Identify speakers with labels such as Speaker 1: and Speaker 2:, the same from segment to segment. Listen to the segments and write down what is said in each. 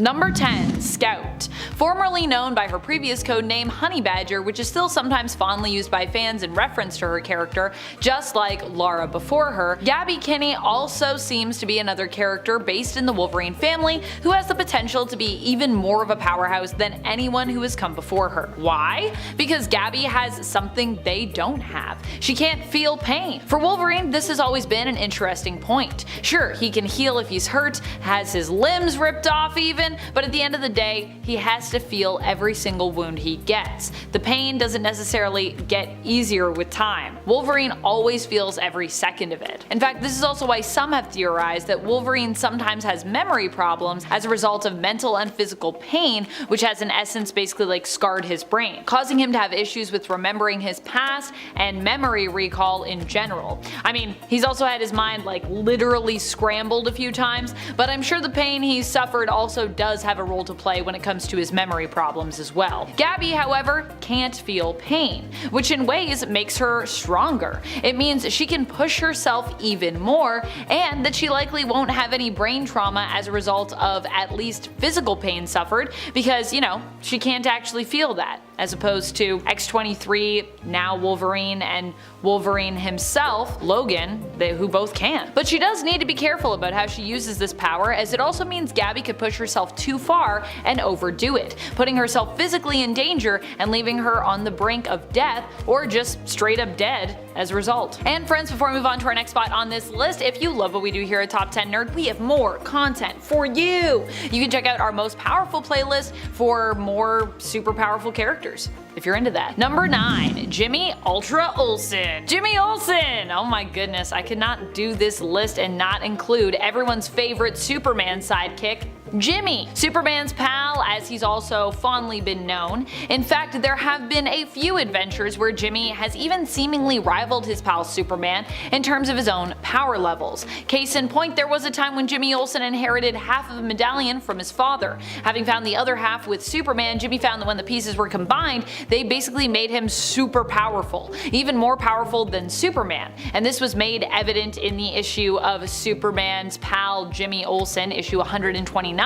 Speaker 1: Number 10. Scout. Formerly known by her previous codename Honey Badger, which is still sometimes fondly used by fans in reference to her character, just like Lara before her, Gabby Kinney also seems to be another character based in the Wolverine family who has the potential to be even more of a powerhouse than anyone who has come before her. Why? Because Gabby has something they don't have. She can't feel pain. For Wolverine, this has always been an interesting point. Sure, he can heal if he's hurt, has his limbs ripped off even, but at the end of the day, he has to feel every single wound he gets. The pain doesn't necessarily get easier with time. Wolverine always feels every second of it. In fact, this is also why some have theorized that Wolverine sometimes has memory problems as a result of mental and physical pain, which has in essence basically like scarred his brain, causing him to have issues with remembering his past and memory recall in general. I mean, he's also had his mind like literally scrambled a few times, but I'm sure the pain he's suffered also does have a role to play when it comes to his memory problems as well. Gabby, however, can't feel pain, which in ways makes her stronger. It means she can push herself even more, and that she likely won't have any brain trauma as a result of at least physical pain suffered, because, you know, she can't actually feel that, as opposed to X-23, now Wolverine, and Wolverine himself, Logan, who both can. But she does need to be careful about how she uses this power, as it also means Gabby could push herself too far and overdo it, putting herself physically in danger and leaving her on the brink of death, or just straight up dead as a result. And friends, before we move on to our next spot on this list, if you love what we do here at Top 10 Nerd, we have more content for you. You can check out our most powerful playlist for more super powerful characters, if you're into that. Number 9. Jimmy Ultra Olsen. Jimmy Olsen! Oh my goodness, I could not do this list and not include everyone's favorite Superman sidekick, Jimmy, Superman's pal, as he's also fondly been known. In fact, there have been a few adventures where Jimmy has even seemingly rivaled his pal Superman in terms of his own power levels. Case in point, there was a time when Jimmy Olsen inherited half of a medallion from his father. Having found the other half with Superman, Jimmy found that when the pieces were combined, they basically made him super powerful, even more powerful than Superman. And this was made evident in the issue of Superman's pal Jimmy Olsen, issue 129,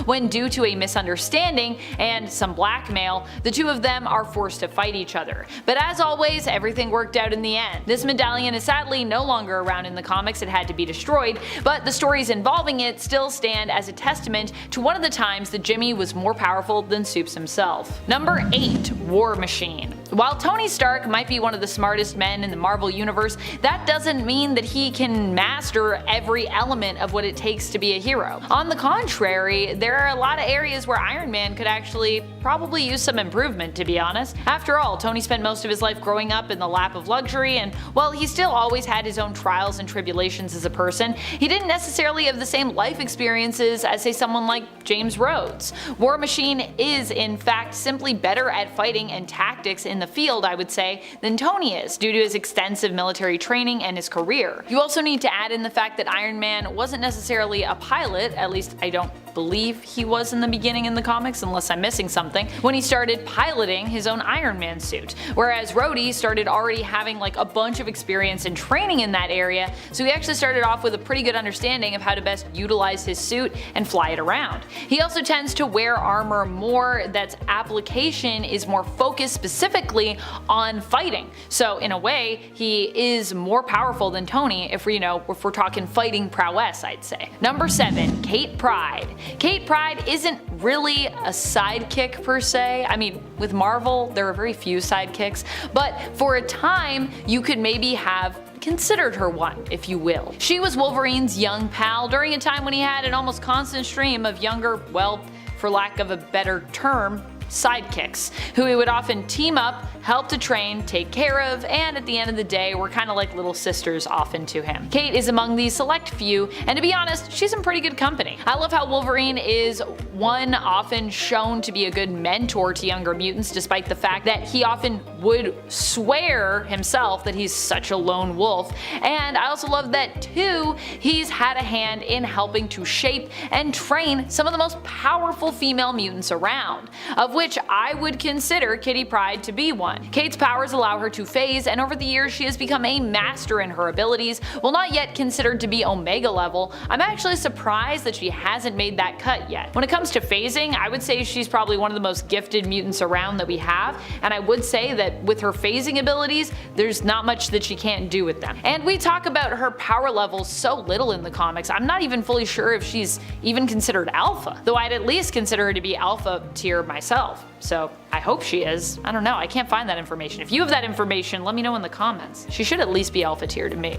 Speaker 1: when due to a misunderstanding and some blackmail, the two of them are forced to fight each other. But as always, everything worked out in the end. This medallion is sadly no longer around in the comics, it had to be destroyed, but the stories involving it still stand as a testament to one of the times that Jimmy was more powerful than Supes himself. Number 8. War Machine. While Tony Stark might be one of the smartest men in the Marvel Universe, that doesn't mean that he can master every element of what it takes to be a hero. On the contrary, there are a lot of areas where Iron Man could actually probably use some improvement, to be honest. After all, Tony spent most of his life growing up in the lap of luxury, and while he still always had his own trials and tribulations as a person, he didn't necessarily have the same life experiences as, say, someone like James Rhodes. War Machine is, in fact, simply better at fighting and tactics in the field, I would say, than Tony is, due to his extensive military training and his career. You also need to add in the fact that Iron Man wasn't necessarily a pilot, at least I don't believe he was in the beginning in the comics, unless I'm missing something, when he started piloting his own Iron Man suit. Whereas Rhodey started already having like a bunch of experience and training in that area, so he actually started off with a pretty good understanding of how to best utilize his suit and fly it around. He also tends to wear armor more that's application is more focused specifically on fighting. So in a way, he is more powerful than Tony if we're talking fighting prowess, I'd say. Number 7. Kate Pryde. Kate Pryde isn't really a sidekick per se. I mean, with Marvel, there are very few sidekicks, but for a time, you could maybe have considered her one, if you will. She was Wolverine's young pal during a time when he had an almost constant stream of younger, well, for lack of a better term, sidekicks, who he would often team up, help to train, take care of, and at the end of the day were kind of like little sisters often to him. Kate is among these select few, and to be honest, she's in pretty good company. I love how Wolverine is often shown to be a good mentor to younger mutants, despite the fact that he often would swear himself that he's such a lone wolf, and I also love that too, he's had a hand in helping to shape and train some of the most powerful female mutants around, of which which I would consider Kitty Pryde to be one. Kate's powers allow her to phase, and over the years she has become a master in her abilities. While not yet considered to be Omega level, I'm actually surprised that she hasn't made that cut yet. When it comes to phasing, I would say she's probably one of the most gifted mutants around that we have, and I would say that with her phasing abilities, there's not much that she can't do with them. And we talk about her power levels so little in the comics, I'm not even fully sure if she's even considered alpha, though I'd at least consider her to be alpha tier myself. So I hope she is. I don't know, I can't find that information. If you have that information, let me know in the comments. She should at least be alpha tier to me.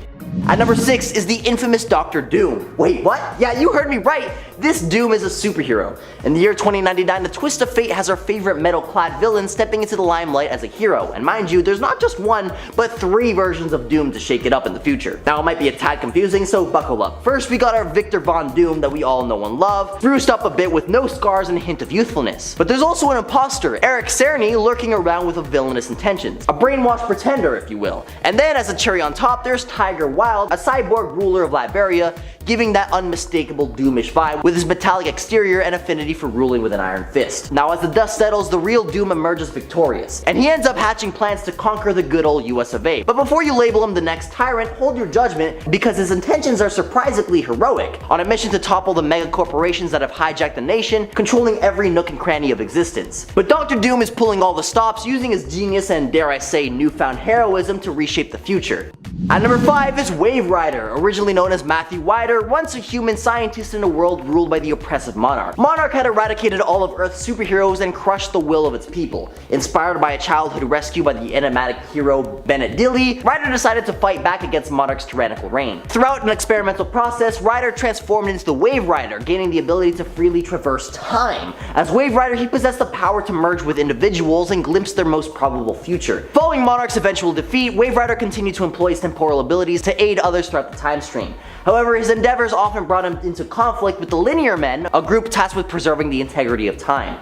Speaker 2: At number 6 is the infamous Dr. Doom. Wait, what? Yeah, you heard me right. This Doom is a superhero. In the year 2099, the twist of fate has our favorite metal-clad villain stepping into the limelight as a hero. And mind you, there's not just one, but 3 versions of Doom to shake it up in the future. Now, it might be a tad confusing, so buckle up. First, we got our Victor Von Doom that we all know and love, bruised up a bit with no scars and a hint of youthfulness. But there's also an imposter, Eric Cerny, lurking around with a villainous intentions. A brainwashed pretender, if you will. And then, as a cherry on top, there's Tiger Wilde, a cyborg ruler of Liberia, giving that unmistakable Doomish vibe with his metallic exterior and affinity for ruling with an iron fist. Now, as the dust settles, the real Doom emerges victorious, and he ends up hatching plans to conquer the good old US of A. But before you label him the next tyrant, hold your judgment, because his intentions are surprisingly heroic. On a mission to topple the mega corporations that have hijacked the nation, controlling every nook and cranny of existence. But Dr. Doom is pulling all the stops, using his genius and, dare I say, newfound heroism to reshape the future. At number 5 is Wave Rider, originally known as Matthew Wider, once a human scientist in a world ruled by the oppressive Monarch. Monarch had eradicated all of Earth's superheroes and crushed the will of its people. Inspired by a childhood rescue by the enigmatic hero Bennett Dilly, Rider decided to fight back against Monarch's tyrannical reign. Throughout an experimental process, Rider transformed into the Wave Rider, gaining the ability to freely traverse time. As Wave Rider, he possessed the power to merge with individuals and glimpse their most probable future. Following Monarch's eventual defeat, Wave Rider continued to employ his temporal abilities to aid others throughout the time stream. However, his endeavors often brought him into conflict with the Linear Men, a group tasked with preserving the integrity of time.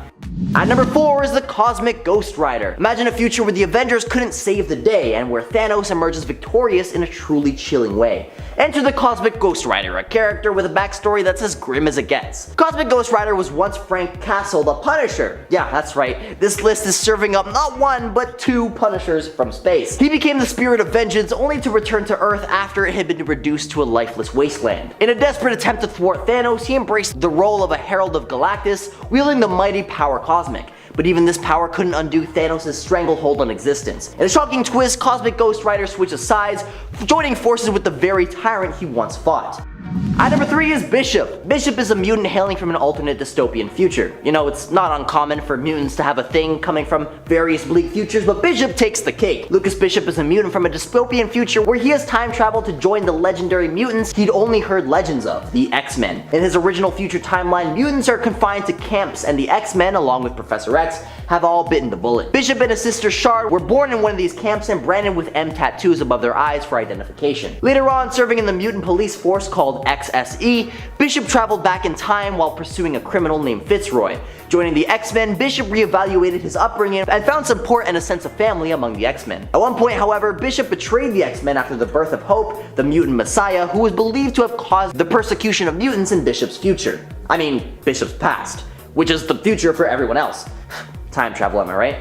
Speaker 2: At number 4 is the Cosmic Ghost Rider. Imagine a future where the Avengers couldn't save the day, and where Thanos emerges victorious in a truly chilling way. Enter the Cosmic Ghost Rider, a character with a backstory that's as grim as it gets. Cosmic Ghost Rider was once Frank Castle, the Punisher. Yeah, that's right, this list is serving up not 1, but 2 Punishers from space. He became the spirit of vengeance, only to return to Earth after it had been reduced to a lifeless wasteland. In a desperate attempt to thwart Thanos, he embraced the role of a Herald of Galactus, wielding the mighty power Cosmic. But even this power couldn't undo Thanos' stranglehold on existence. In a shocking twist, Cosmic Ghost Rider switches sides, joining forces with the very tyrant he once fought. At number 3 is Bishop. Bishop is a mutant hailing from an alternate dystopian future. You know, it's not uncommon for mutants to have a thing coming from various bleak futures, but Bishop takes the cake. Lucas Bishop is a mutant from a dystopian future where he has time traveled to join the legendary mutants he'd only heard legends of, the X-Men. In his original future timeline, mutants are confined to camps, and the X-Men, along with Professor X, have all bitten the bullet. Bishop and his sister Shard were born in one of these camps and branded with M tattoos above their eyes for identification. Later on, serving in the mutant police force called XSE, Bishop traveled back in time while pursuing a criminal named Fitzroy. Joining the X-Men, Bishop reevaluated his upbringing and found support and a sense of family among the X-Men. At one point, however, Bishop betrayed the X-Men after the birth of Hope, the mutant messiah, who was believed to have caused the persecution of mutants in Bishop's future. I mean, Bishop's past, which is the future for everyone else. Time travel, am I right?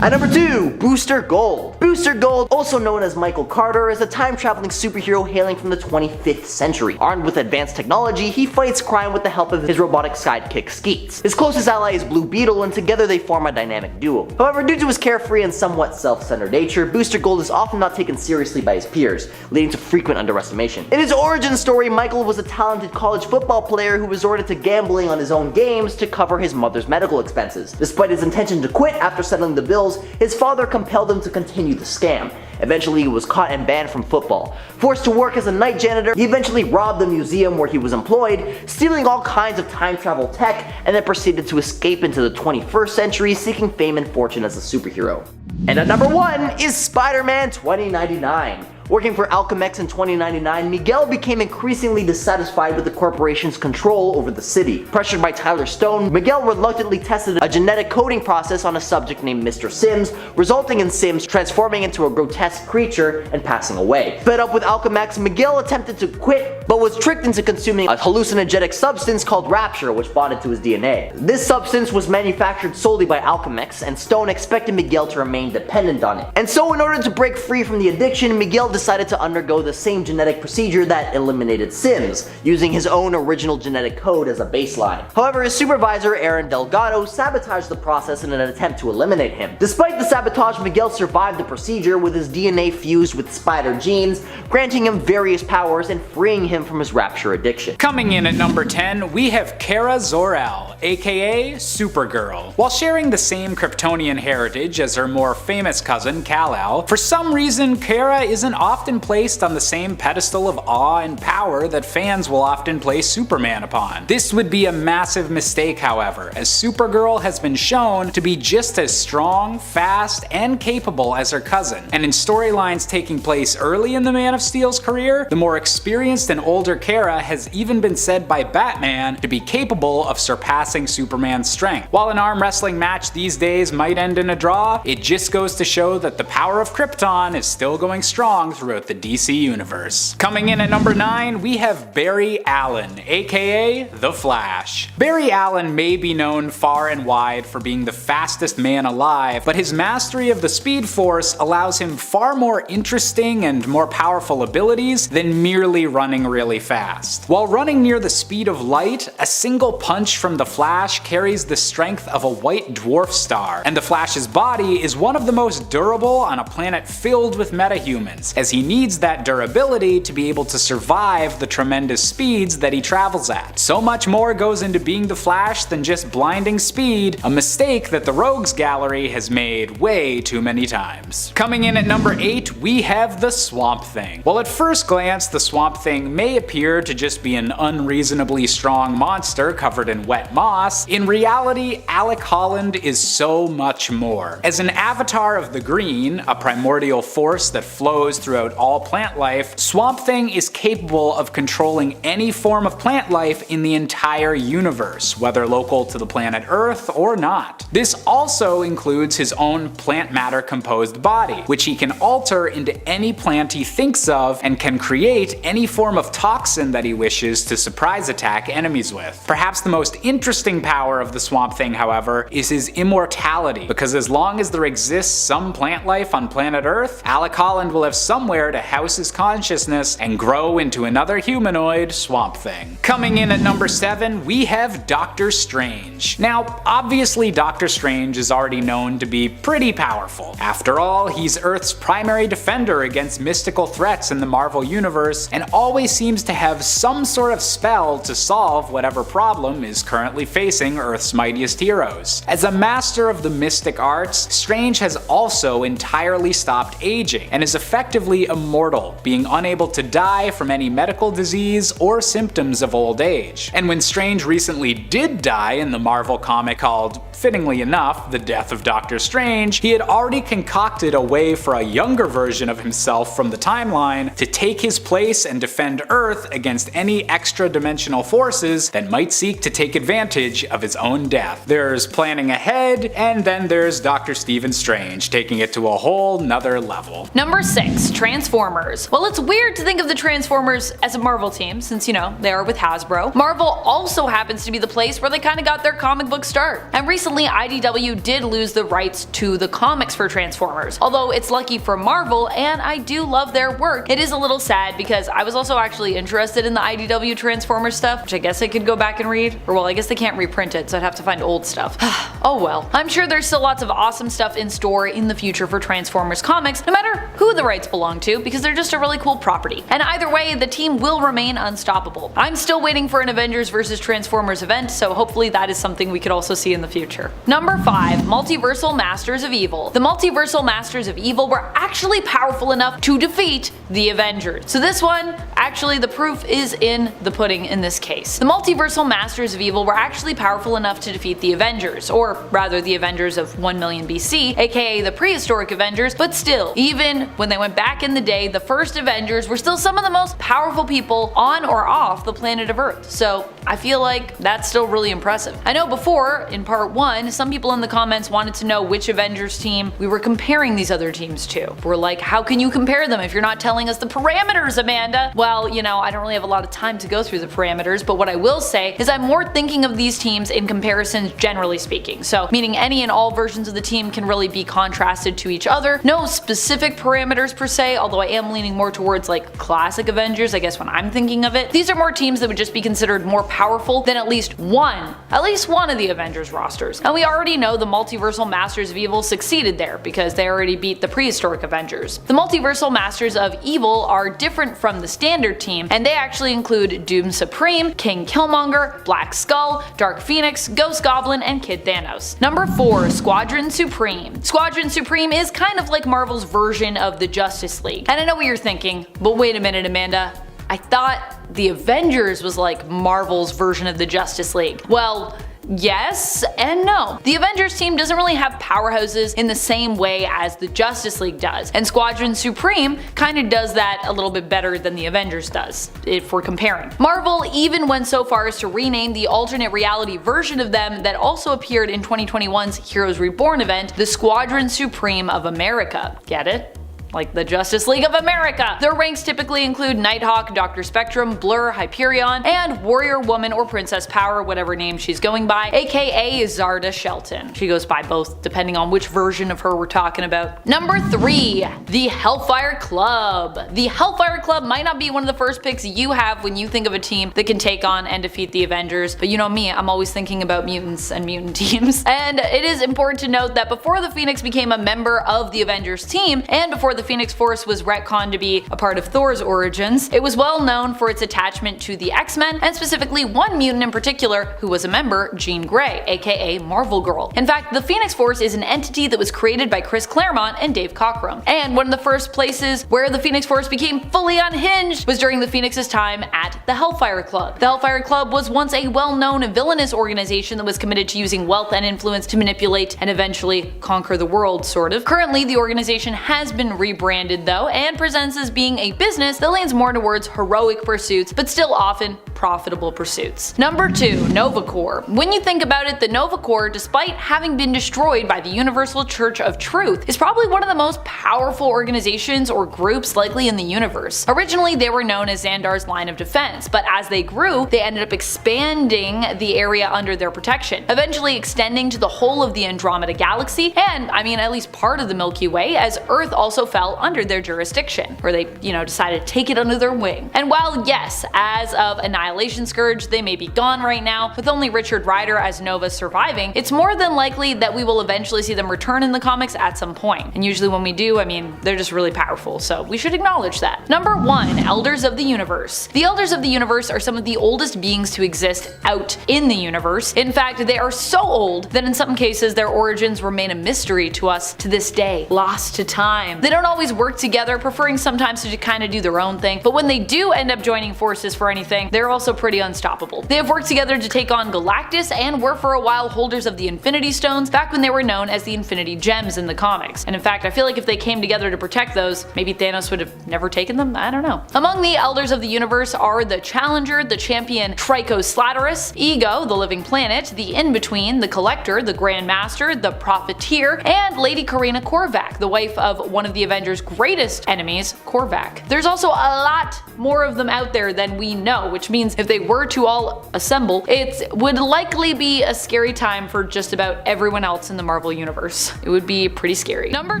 Speaker 2: At number 2, Booster Gold. Booster Gold, also known as Michael Carter, is a time-traveling superhero hailing from the 25th century. Armed with advanced technology, he fights crime with the help of his robotic sidekick Skeets. His closest ally is Blue Beetle, and together they form a dynamic duo. However, due to his carefree and somewhat self-centered nature, Booster Gold is often not taken seriously by his peers, leading to frequent underestimation. In his origin story, Michael was a talented college football player who resorted to gambling on his own games to cover his mother's medical expenses. Despite his intention to quit after settling the bills, his father compelled him to continue the scam. Eventually, he was caught and banned from football. Forced to work as a night janitor, he eventually robbed the museum where he was employed, stealing all kinds of time travel tech, and then proceeded to escape into the 21st century, seeking fame and fortune as a superhero. And at number 1 is Spider-Man 2099. Working for Alchemax in 2099, Miguel became increasingly dissatisfied with the corporation's control over the city. Pressured by Tyler Stone, Miguel reluctantly tested a genetic coding process on a subject named Mr. Sims, resulting in Sims transforming into a grotesque creature and passing away. Fed up with Alchemax, Miguel attempted to quit, but was tricked into consuming a hallucinogenic substance called Rapture, which bonded to his DNA. This substance was manufactured solely by Alchemax, and Stone expected Miguel to remain dependent on it. And so in order to break free from the addiction, Miguel decided to undergo the same genetic procedure that eliminated Sims, using his own original genetic code as a baseline. However, his supervisor, Aaron Delgado, sabotaged the process in an attempt to eliminate him. Despite the sabotage, Miguel survived the procedure with his DNA fused with spider genes, granting him various powers and freeing him from his Rapture addiction.
Speaker 3: Coming in at number 10, we have Kara Zor-El, aka Supergirl. While sharing the same Kryptonian heritage as her more famous cousin Kal-El, for some reason Kara isn't often placed on the same pedestal of awe and power that fans will often place Superman upon. This would be a massive mistake, however, as Supergirl has been shown to be just as strong, fast, and capable as her cousin, and in storylines taking place early in the Man of Steel's career, the more experienced and older Kara has even been said by Batman to be capable of surpassing Superman's strength. While an arm wrestling match these days might end in a draw, it just goes to show that the power of Krypton is still going strong throughout the DC universe. Coming in at number 9, we have Barry Allen, aka The Flash. Barry Allen may be known far and wide for being the fastest man alive, but his mastery of the Speed Force allows him far more interesting and more powerful abilities than merely running really fast. While running near the speed of light, a single punch from the Flash carries the strength of a white dwarf star, and the Flash's body is one of the most durable on a planet filled with metahumans, as he needs that durability to be able to survive the tremendous speeds that he travels at. So much more goes into being the Flash than just blinding speed, a mistake that the Rogues Gallery has made way too many times. Coming in at number 8, we have the Swamp Thing. While at first glance the Swamp Thing may appear to just be an unreasonably strong monster covered in wet moss, in reality Alec Holland is so much more. As an avatar of the green, a primordial force that flows throughout all plant life, Swamp Thing is capable of controlling any form of plant life in the entire universe, whether local to the planet Earth or not. This also includes his own plant matter composed body, which he can alter into any plant he thinks of and can create any form of toxin that he wishes to surprise attack enemies with. Perhaps the most interesting power of the Swamp Thing, however, is his immortality, because as long as there exists some plant life on planet Earth, Alec Holland will have somewhere to house his consciousness and grow into another humanoid Swamp Thing. Coming in at number 7, we have Doctor Strange. Now, obviously Doctor Strange is already known to be pretty powerful. After all, he's Earth's primary defender against mystical threats in the Marvel Universe, and always seems to have some sort of spell to solve whatever problem is currently facing Earth's mightiest heroes. As a master of the mystic arts, Strange has also entirely stopped aging, and is effectively immortal, being unable to die from any medical disease or symptoms of old age. And when Strange recently did die in the Marvel comic called, fittingly enough, The Death of Doctor Strange, he had already concocted a way for a younger version of himself from the timeline to take his place and defend Earth against any extra-dimensional forces that might seek to take advantage of his own death. There's planning ahead, and then there's Dr. Stephen Strange taking it to a whole nother level.
Speaker 1: Number 6, Transformers. Well, it's weird to think of the Transformers as a Marvel team, since, you know, they are with Hasbro. Marvel also happens to be the place where they kinda got their comic book start. And recently, IDW did lose the rights to the comics for Transformers. Although it's lucky for Marvel, and I do love their work, it is a little sad because I was also actually interested in the IDW Transformers stuff, which I guess I could go back and read. Or well, I guess they can't reprint it, so I'd have to find old stuff. Oh well. I'm sure there's still lots of awesome stuff in store in the future for Transformers comics, no matter who the rights belong to, because they're just a really cool property. And either way, the team will remain unstoppable. I'm still waiting for an Avengers vs Transformers event, so hopefully that is something we could also see in the future. Number 5, Multiversal Masters of Evil. The Multiversal Masters of Evil were actually powerful enough to defeat the Avengers. So this one, actually the proof is in the pudding in this case. The Multiversal Masters of Evil were actually powerful enough to defeat the Avengers, or rather the Avengers of 1 million BC, aka the prehistoric Avengers, but still, even when they went back in the day, the first Avengers were still some of the most powerful people on or off the planet of Earth. So I feel like that's still really impressive. I know before, in part 1, some people in the comments wanted to know which Avengers team we were comparing these other teams to. We're like, how can you compare them if you're not telling us the parameters, Amanda? Well, you know, I don't really have a lot of time to go through the parameters, but what I will say is I'm more thinking of these teams in comparisons generally speaking. So, meaning any and all versions of the team can really be contrasted to each other. No specific parameters per se, although I am leaning more towards like classic Avengers, I guess when I'm thinking of it. These are more teams that would just be considered more powerful than at least one of the Avengers rosters. And we already know the multiversal Masters of Evil succeeded there because they already beat the prehistoric Avengers. The multiversal Masters of Evil are different from the standard team, and they actually include Doom Supreme, King Killmonger, Black Skull, Dark Phoenix, Ghost Goblin, and Kid Thanos. Number 4, Squadron Supreme. Squadron Supreme is kind of like Marvel's version of the Justice League. And I know what you're thinking, but wait a minute, Amanda. I thought the Avengers was like Marvel's version of the Justice League. Well, yes and no. The Avengers team doesn't really have powerhouses in the same way as the Justice League does, and Squadron Supreme kinda does that a little bit better than the Avengers does, if we're comparing. Marvel even went so far as to rename the alternate reality version of them that also appeared in 2021's Heroes Reborn event the Squadron Supreme of America. Get it? Like the Justice League of America. Their ranks typically include Nighthawk, Dr. Spectrum, Blur, Hyperion, and Warrior Woman or Princess Power, whatever name she's going by, aka Zarda Shelton. She goes by both depending on which version of her we're talking about. Number 3, the Hellfire Club. The Hellfire Club might not be one of the first picks you have when you think of a team that can take on and defeat the Avengers, but you know me, I'm always thinking about mutants and mutant teams. And it is important to note that before the Phoenix became a member of the Avengers team, and before the Phoenix Force was retconned to be a part of Thor's origins, it was well known for its attachment to the X-Men, and specifically one mutant in particular who was a member, Jean Grey, aka Marvel Girl. In fact, the Phoenix Force is an entity that was created by Chris Claremont and Dave Cockrum, and one of the first places where the Phoenix Force became fully unhinged was during the Phoenix's time at the Hellfire Club. The Hellfire Club was once a well-known villainous organization that was committed to using wealth and influence to manipulate and eventually conquer the world, sort of. Currently, the organization has been rebranded though, and presents as being a business that leans more towards heroic pursuits, but still often profitable pursuits. Number 2, Novacore. When you think about it, the Novacore, despite having been destroyed by the Universal Church of Truth, is probably one of the most powerful organizations or groups likely in the universe. Originally, they were known as Xandar's Line of Defense, but as they grew, they ended up expanding the area under their protection, eventually extending to the whole of the Andromeda Galaxy, and I mean at least part of the Milky Way, as Earth also fell under their jurisdiction, where they, decided to take it under their wing. And while yes, as of Annihilation Scourge, they may be gone right now, with only Richard Rider as Nova surviving, it's more than likely that we will eventually see them return in the comics at some point. And usually when we do, I mean, they're just really powerful, so we should acknowledge that. Number 1, Elders of the Universe. The Elders of the Universe are some of the oldest beings to exist out in the universe. In fact, they are so old that in some cases their origins remain a mystery to us to this day, lost to time. They don't always work together, preferring sometimes to kind of do their own thing, but when they do end up joining forces for anything, they're also pretty unstoppable. They have worked together to take on Galactus and were for a while holders of the Infinity Stones back when they were known as the Infinity Gems in the comics. And in fact, I feel like if they came together to protect those, maybe Thanos would have never taken them? I don't know. Among the Elders of the Universe are the Challenger, the Champion Trico Slatterus, Ego, the Living Planet, the In-Between, the Collector, the Grand Master, the Profiteer, and Lady Karina Korvac, the wife of one of the Avengers' greatest enemies, Korvac. There's also a lot more of them out there than we know, which means if they were to all assemble, it would likely be a scary time for just about everyone else in the Marvel Universe. It would be pretty scary. Number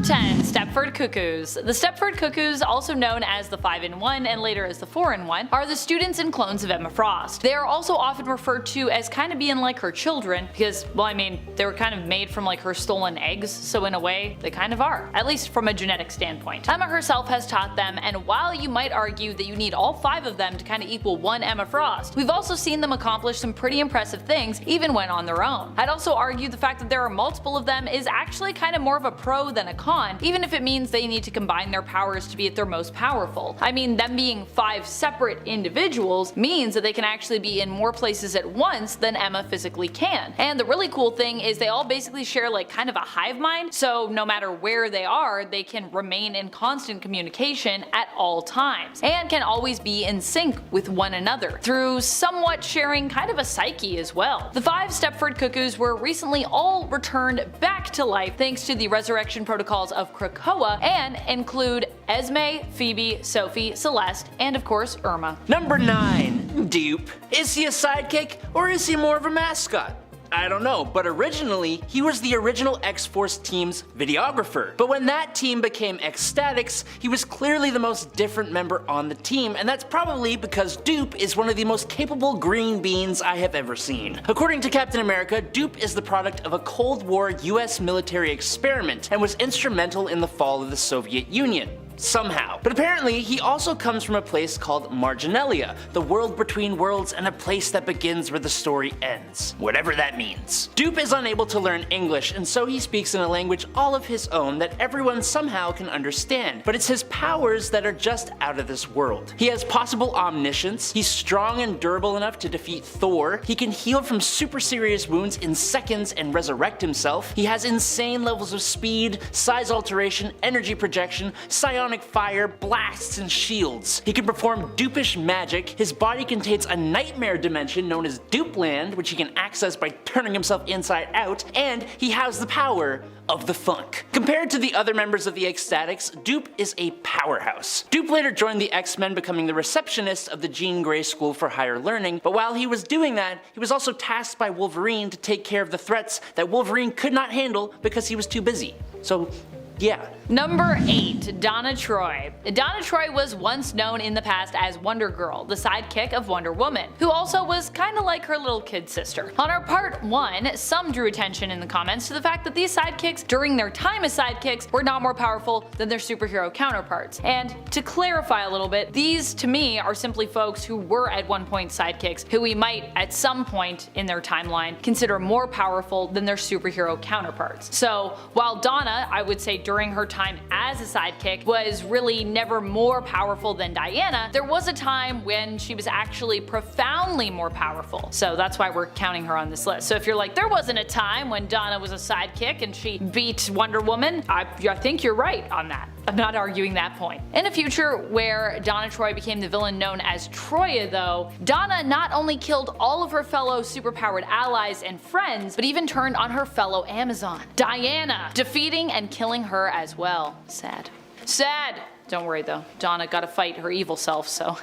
Speaker 1: 10, Stepford Cookos. The Stepford Cookos, also known as the 5-in-1 and later as the 4-in-1, are the students and clones of Emma Frost. They are also often referred to as kind of being like her children because, well, I mean, they were kind of made from like her stolen eggs, so in a way, they kind of are, at least from a genetic standpoint. Emma herself has taught them, and while you might argue that you need all 5 of them to kind of equal one Emma Frost. We've also seen them accomplish some pretty impressive things even when on their own. I'd also argue the fact that there are multiple of them is actually kind of more of a pro than a con, even if it means they need to combine their powers to be at their most powerful. I mean, them being 5 separate individuals means that they can actually be in more places at once than Emma physically can. And the really cool thing is they all basically share like kind of a hive mind, so no matter where they are, they can remain in constant communication at all times, and can always be in sync with one another, through somewhat sharing kind of a psyche as well. The 5 Stepford Cuckoos were recently all returned back to life thanks to the resurrection protocols of Krakoa, and include Esme, Phoebe, Sophie, Celeste, and of course Irma.
Speaker 4: Number 9. Dupe. Is he a sidekick or is he more of a mascot? I don't know, but originally, he was the original X-Force team's videographer. But when that team became X-Statix, he was clearly the most different member on the team, and that's probably because Dupe is one of the most capable green beans I have ever seen. According to Captain America, Dupe is the product of a Cold War US military experiment, and was instrumental in the fall of the Soviet Union. Somehow. But apparently, he also comes from a place called Marginalia, the world between worlds and a place that begins where the story ends. Whatever that means. Dupe is unable to learn English, and so he speaks in a language all of his own that everyone somehow can understand, but it's his powers that are just out of this world. He has possible omniscience, he's strong and durable enough to defeat Thor, he can heal from super serious wounds in seconds and resurrect himself, he has insane levels of speed, size alteration, energy projection, psionic fire, blasts, and shields. He can perform dupish magic, his body contains a nightmare dimension known as Dupeland, which he can access by turning himself inside out, and he has the power of the funk. Compared to the other members of the X-Statix, Dupe is a powerhouse. Dupe later joined the X-Men, becoming the receptionist of the Jean Grey School for Higher Learning, but while he was doing that, he was also tasked by Wolverine to take care of the threats that Wolverine could not handle because he was too busy. So, yeah.
Speaker 1: Number 8. Donna Troy. Donna Troy was once known in the past as Wonder Girl, the sidekick of Wonder Woman, who also was kinda like her little kid sister. On our part 1, some drew attention in the comments to the fact that these sidekicks, during their time as sidekicks, were not more powerful than their superhero counterparts. And to clarify a little bit, these to me are simply folks who were at one point sidekicks, who we might at some point in their timeline consider more powerful than their superhero counterparts. So while Donna, I would say during her time as a sidekick, was really never more powerful than Diana, there was a time when she was actually profoundly more powerful. So that's why we're counting her on this list. So if you're like, there wasn't a time when Donna was a sidekick and she beat Wonder Woman, I think you're right on that. I'm not arguing that point. In a future where Donna Troy became the villain known as Troya though, Donna not only killed all of her fellow superpowered allies and friends, but even turned on her fellow Amazon, Diana, defeating and killing her as well. Sad. Sad! Don't worry though, Donna got to fight her evil self, so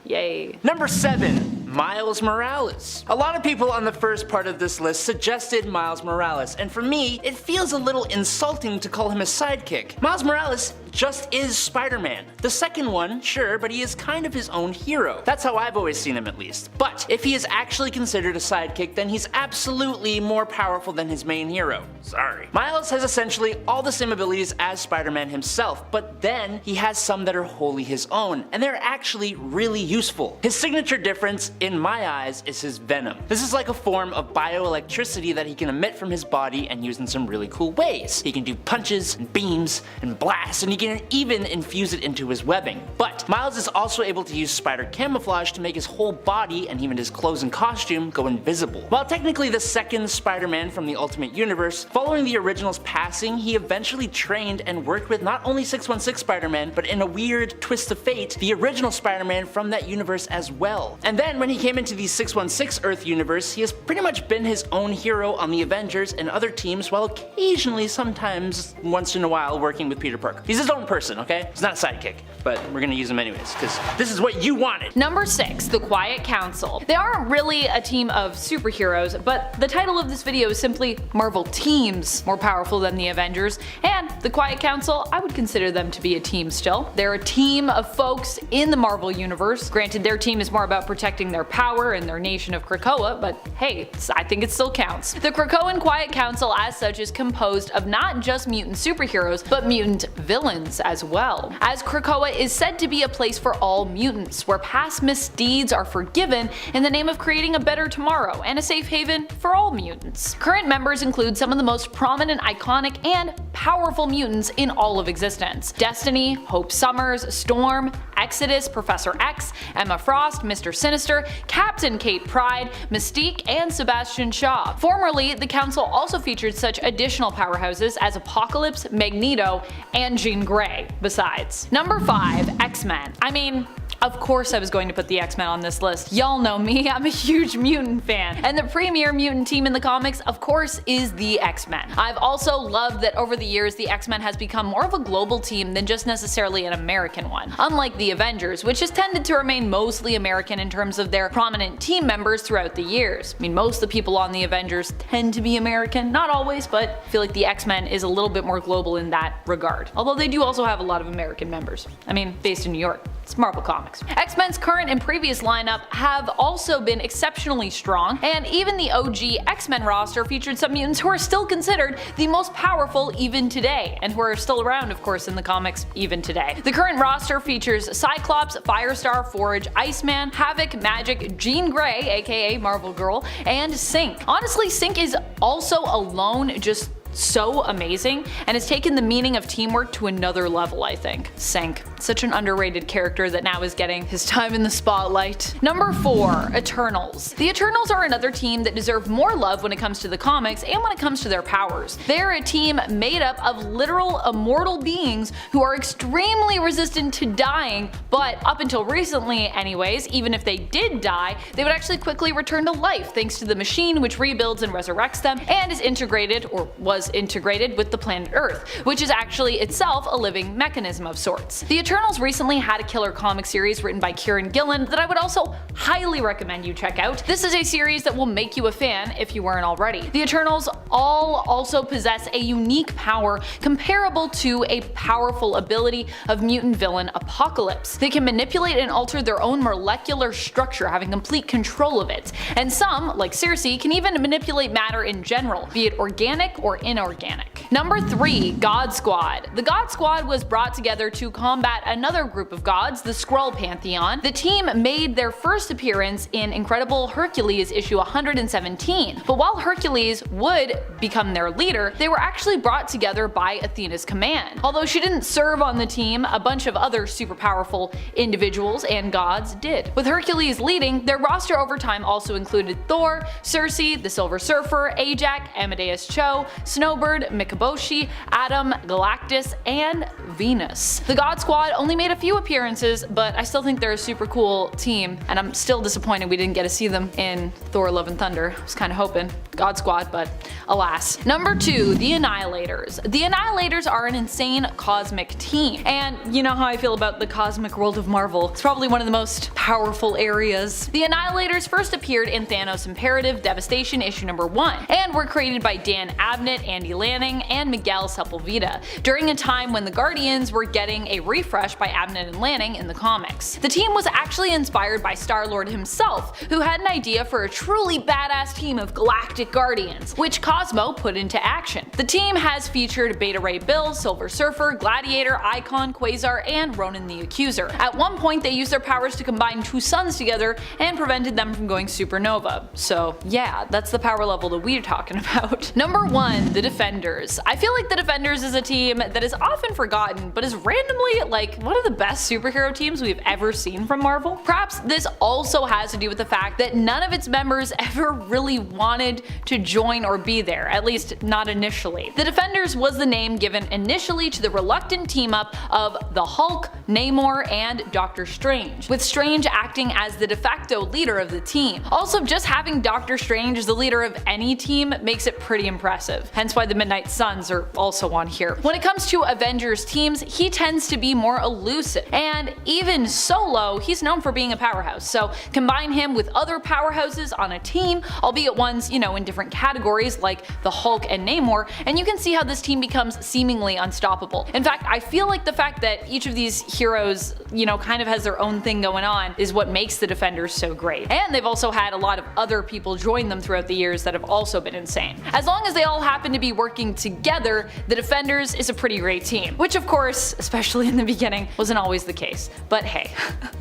Speaker 1: yay.
Speaker 4: Number 7. Miles Morales. A lot of people on the first part of this list suggested Miles Morales, and for me, it feels a little insulting to call him a sidekick. Miles Morales just is Spider-Man. The second one, sure, but he is kind of his own hero. That's how I've always seen him at least. But if he is actually considered a sidekick, then he's absolutely more powerful than his main hero. Sorry. Miles has essentially all the same abilities as Spider-Man himself, but then he has some that are wholly his own, and they're actually really useful. His signature difference, in my eyes, is his venom. This is like a form of bioelectricity that he can emit from his body and use in some really cool ways. He can do punches, and beams, and blasts, and he can even infuse it into his webbing. But Miles is also able to use spider camouflage to make his whole body and even his clothes and costume go invisible. While technically the second Spider-Man from the Ultimate Universe, following the original's passing, he eventually trained and worked with not only 616 Spider-Man, but in a weird twist of fate, the original Spider-Man from that universe as well. And then when he came into the 616 Earth universe, he has pretty much been his own hero on the Avengers and other teams, while occasionally, sometimes, once in a while, working with Peter Parker. He's his own person, okay? He's not a sidekick, but we're gonna use him anyways, because this is what you wanted.
Speaker 1: Number 6, the Quiet Council. They aren't really a team of superheroes, but the title of this video is simply Marvel Teams More Powerful Than the Avengers, and the Quiet Council, I would consider them to be a team still. They're a team of folks in the Marvel universe. Granted, their team is more about protecting their power and their nation of Krakoa, but hey, I think it still counts. The Krakoan Quiet Council as such is composed of not just mutant superheroes, but mutant villains villains as well, as Krakoa is said to be a place for all mutants, where past misdeeds are forgiven in the name of creating a better tomorrow and a safe haven for all mutants. Current members include some of the most prominent, iconic, and powerful mutants in all of existence: Destiny, Hope Summers, Storm, Exodus, Professor X, Emma Frost, Mr. Sinister, Captain Kate Pryde, Mystique, and Sebastian Shaw. Formerly, the Council also featured such additional powerhouses as Apocalypse, Magneto, and Jean Grey, besides. Number 5. X-Men. I mean, of course I was going to put the X-Men on this list. Y'all know me, I'm a huge mutant fan. And the premier mutant team in the comics, of course, is the X-Men. I've also loved that over the years the X-Men has become more of a global team than just necessarily an American one. Unlike the Avengers, which has tended to remain mostly American in terms of their prominent team members throughout the years. I mean, most of the people on the Avengers tend to be American, not always, but I feel like the X-Men is a little bit more global in that regard. Although they do also have a lot of American members. I mean, based in New York. It's Marvel Comics. X-Men's current and previous lineup have also been exceptionally strong, and even the OG X-Men roster featured some mutants who are still considered the most powerful even today, and who are still around, of course, in the comics even today. The current roster features Cyclops, Firestar, Forge, Iceman, Havoc, Magic, Jean Grey, aka Marvel Girl, and Synch. Honestly, Synch is also alone just so amazing, and has taken the meaning of teamwork to another level, I think. Synch. Such an underrated character that now is getting his time in the spotlight. Number 4. Eternals. The Eternals are another team that deserve more love when it comes to the comics and when it comes to their powers. They're a team made up of literal immortal beings who are extremely resistant to dying, but up until recently anyways, even if they did die, they would actually quickly return to life thanks to the machine which rebuilds and resurrects them and is integrated, or was integrated, with the planet Earth, which is actually itself a living mechanism of sorts. The Eternals recently had a killer comic series written by Kieran Gillen that I would also highly recommend you check out. This is a series that will make you a fan if you weren't already. The Eternals all also possess a unique power comparable to a powerful ability of mutant villain Apocalypse. They can manipulate and alter their own molecular structure, having complete control of it, and some, like Circe, can even manipulate matter in general, be it organic or inorganic. Number 3. God Squad. The God Squad was brought together to combat another group of gods, the Skrull Pantheon. The team made their first appearance in Incredible Hercules issue 117, but while Hercules would become their leader, they were actually brought together by Athena's command. Although she didn't serve on the team, a bunch of other super powerful individuals and gods did. With Hercules leading, their roster over time also included Thor, Circe, the Silver Surfer, Ajax, Amadeus Cho, Snowbird, Mikaboshi, Adam, Galactus, and Venus. The God Squad only made a few appearances, but I still think they're a super cool team, and I'm still disappointed we didn't get to see them in Thor: Love and Thunder. I was kind of hoping. God Squad, but alas. Number 2. The Annihilators. The Annihilators are an insane cosmic team, and you know how I feel about the cosmic world of Marvel. It's probably one of the most powerful areas. The Annihilators first appeared in Thanos Imperative Devastation issue number 1, and were created by Dan Abnett, Andy Lanning, and Miguel Sepulveda, during a time when the Guardians were getting a refresh by Abnett and Lanning in the comics. The team was actually inspired by Star-Lord himself, who had an idea for a truly badass team of galactic guardians, which Cosmo put into action. The team has featured Beta Ray Bill, Silver Surfer, Gladiator, Icon, Quasar, and Ronan the Accuser. At one point they used their powers to combine two suns together and prevented them from going supernova. So yeah, that's the power level that we're talking about. Number 1. The Defenders. I feel like the Defenders is a team that is often forgotten, but is randomly like one of the best superhero teams we've ever seen from Marvel. Perhaps this also has to do with the fact that none of its members ever really wanted to join or be there, at least not initially. The Defenders was the name given initially to the reluctant team up of the Hulk, Namor, and Doctor Strange, with Strange acting as the de facto leader of the team. Also, just having Doctor Strange as the leader of any team makes it pretty impressive, hence why the Midnight Suns are also on here. When it comes to Avengers teams, he tends to be more elusive, and even solo, he's known for being a powerhouse, so combine him with other powerhouses on a team, albeit ones, you know, in different categories like the Hulk and Namor, and you can see how this team becomes seemingly unstoppable. In fact, I feel like the fact that each of these heroes, you know, kind of has their own thing going on is what makes the Defenders so great. And they've also had a lot of other people join them throughout the years that have also been insane. As long as they all happen to be working together together, the Defenders is a pretty great team. Which of course, especially in the beginning, wasn't always the case. But hey,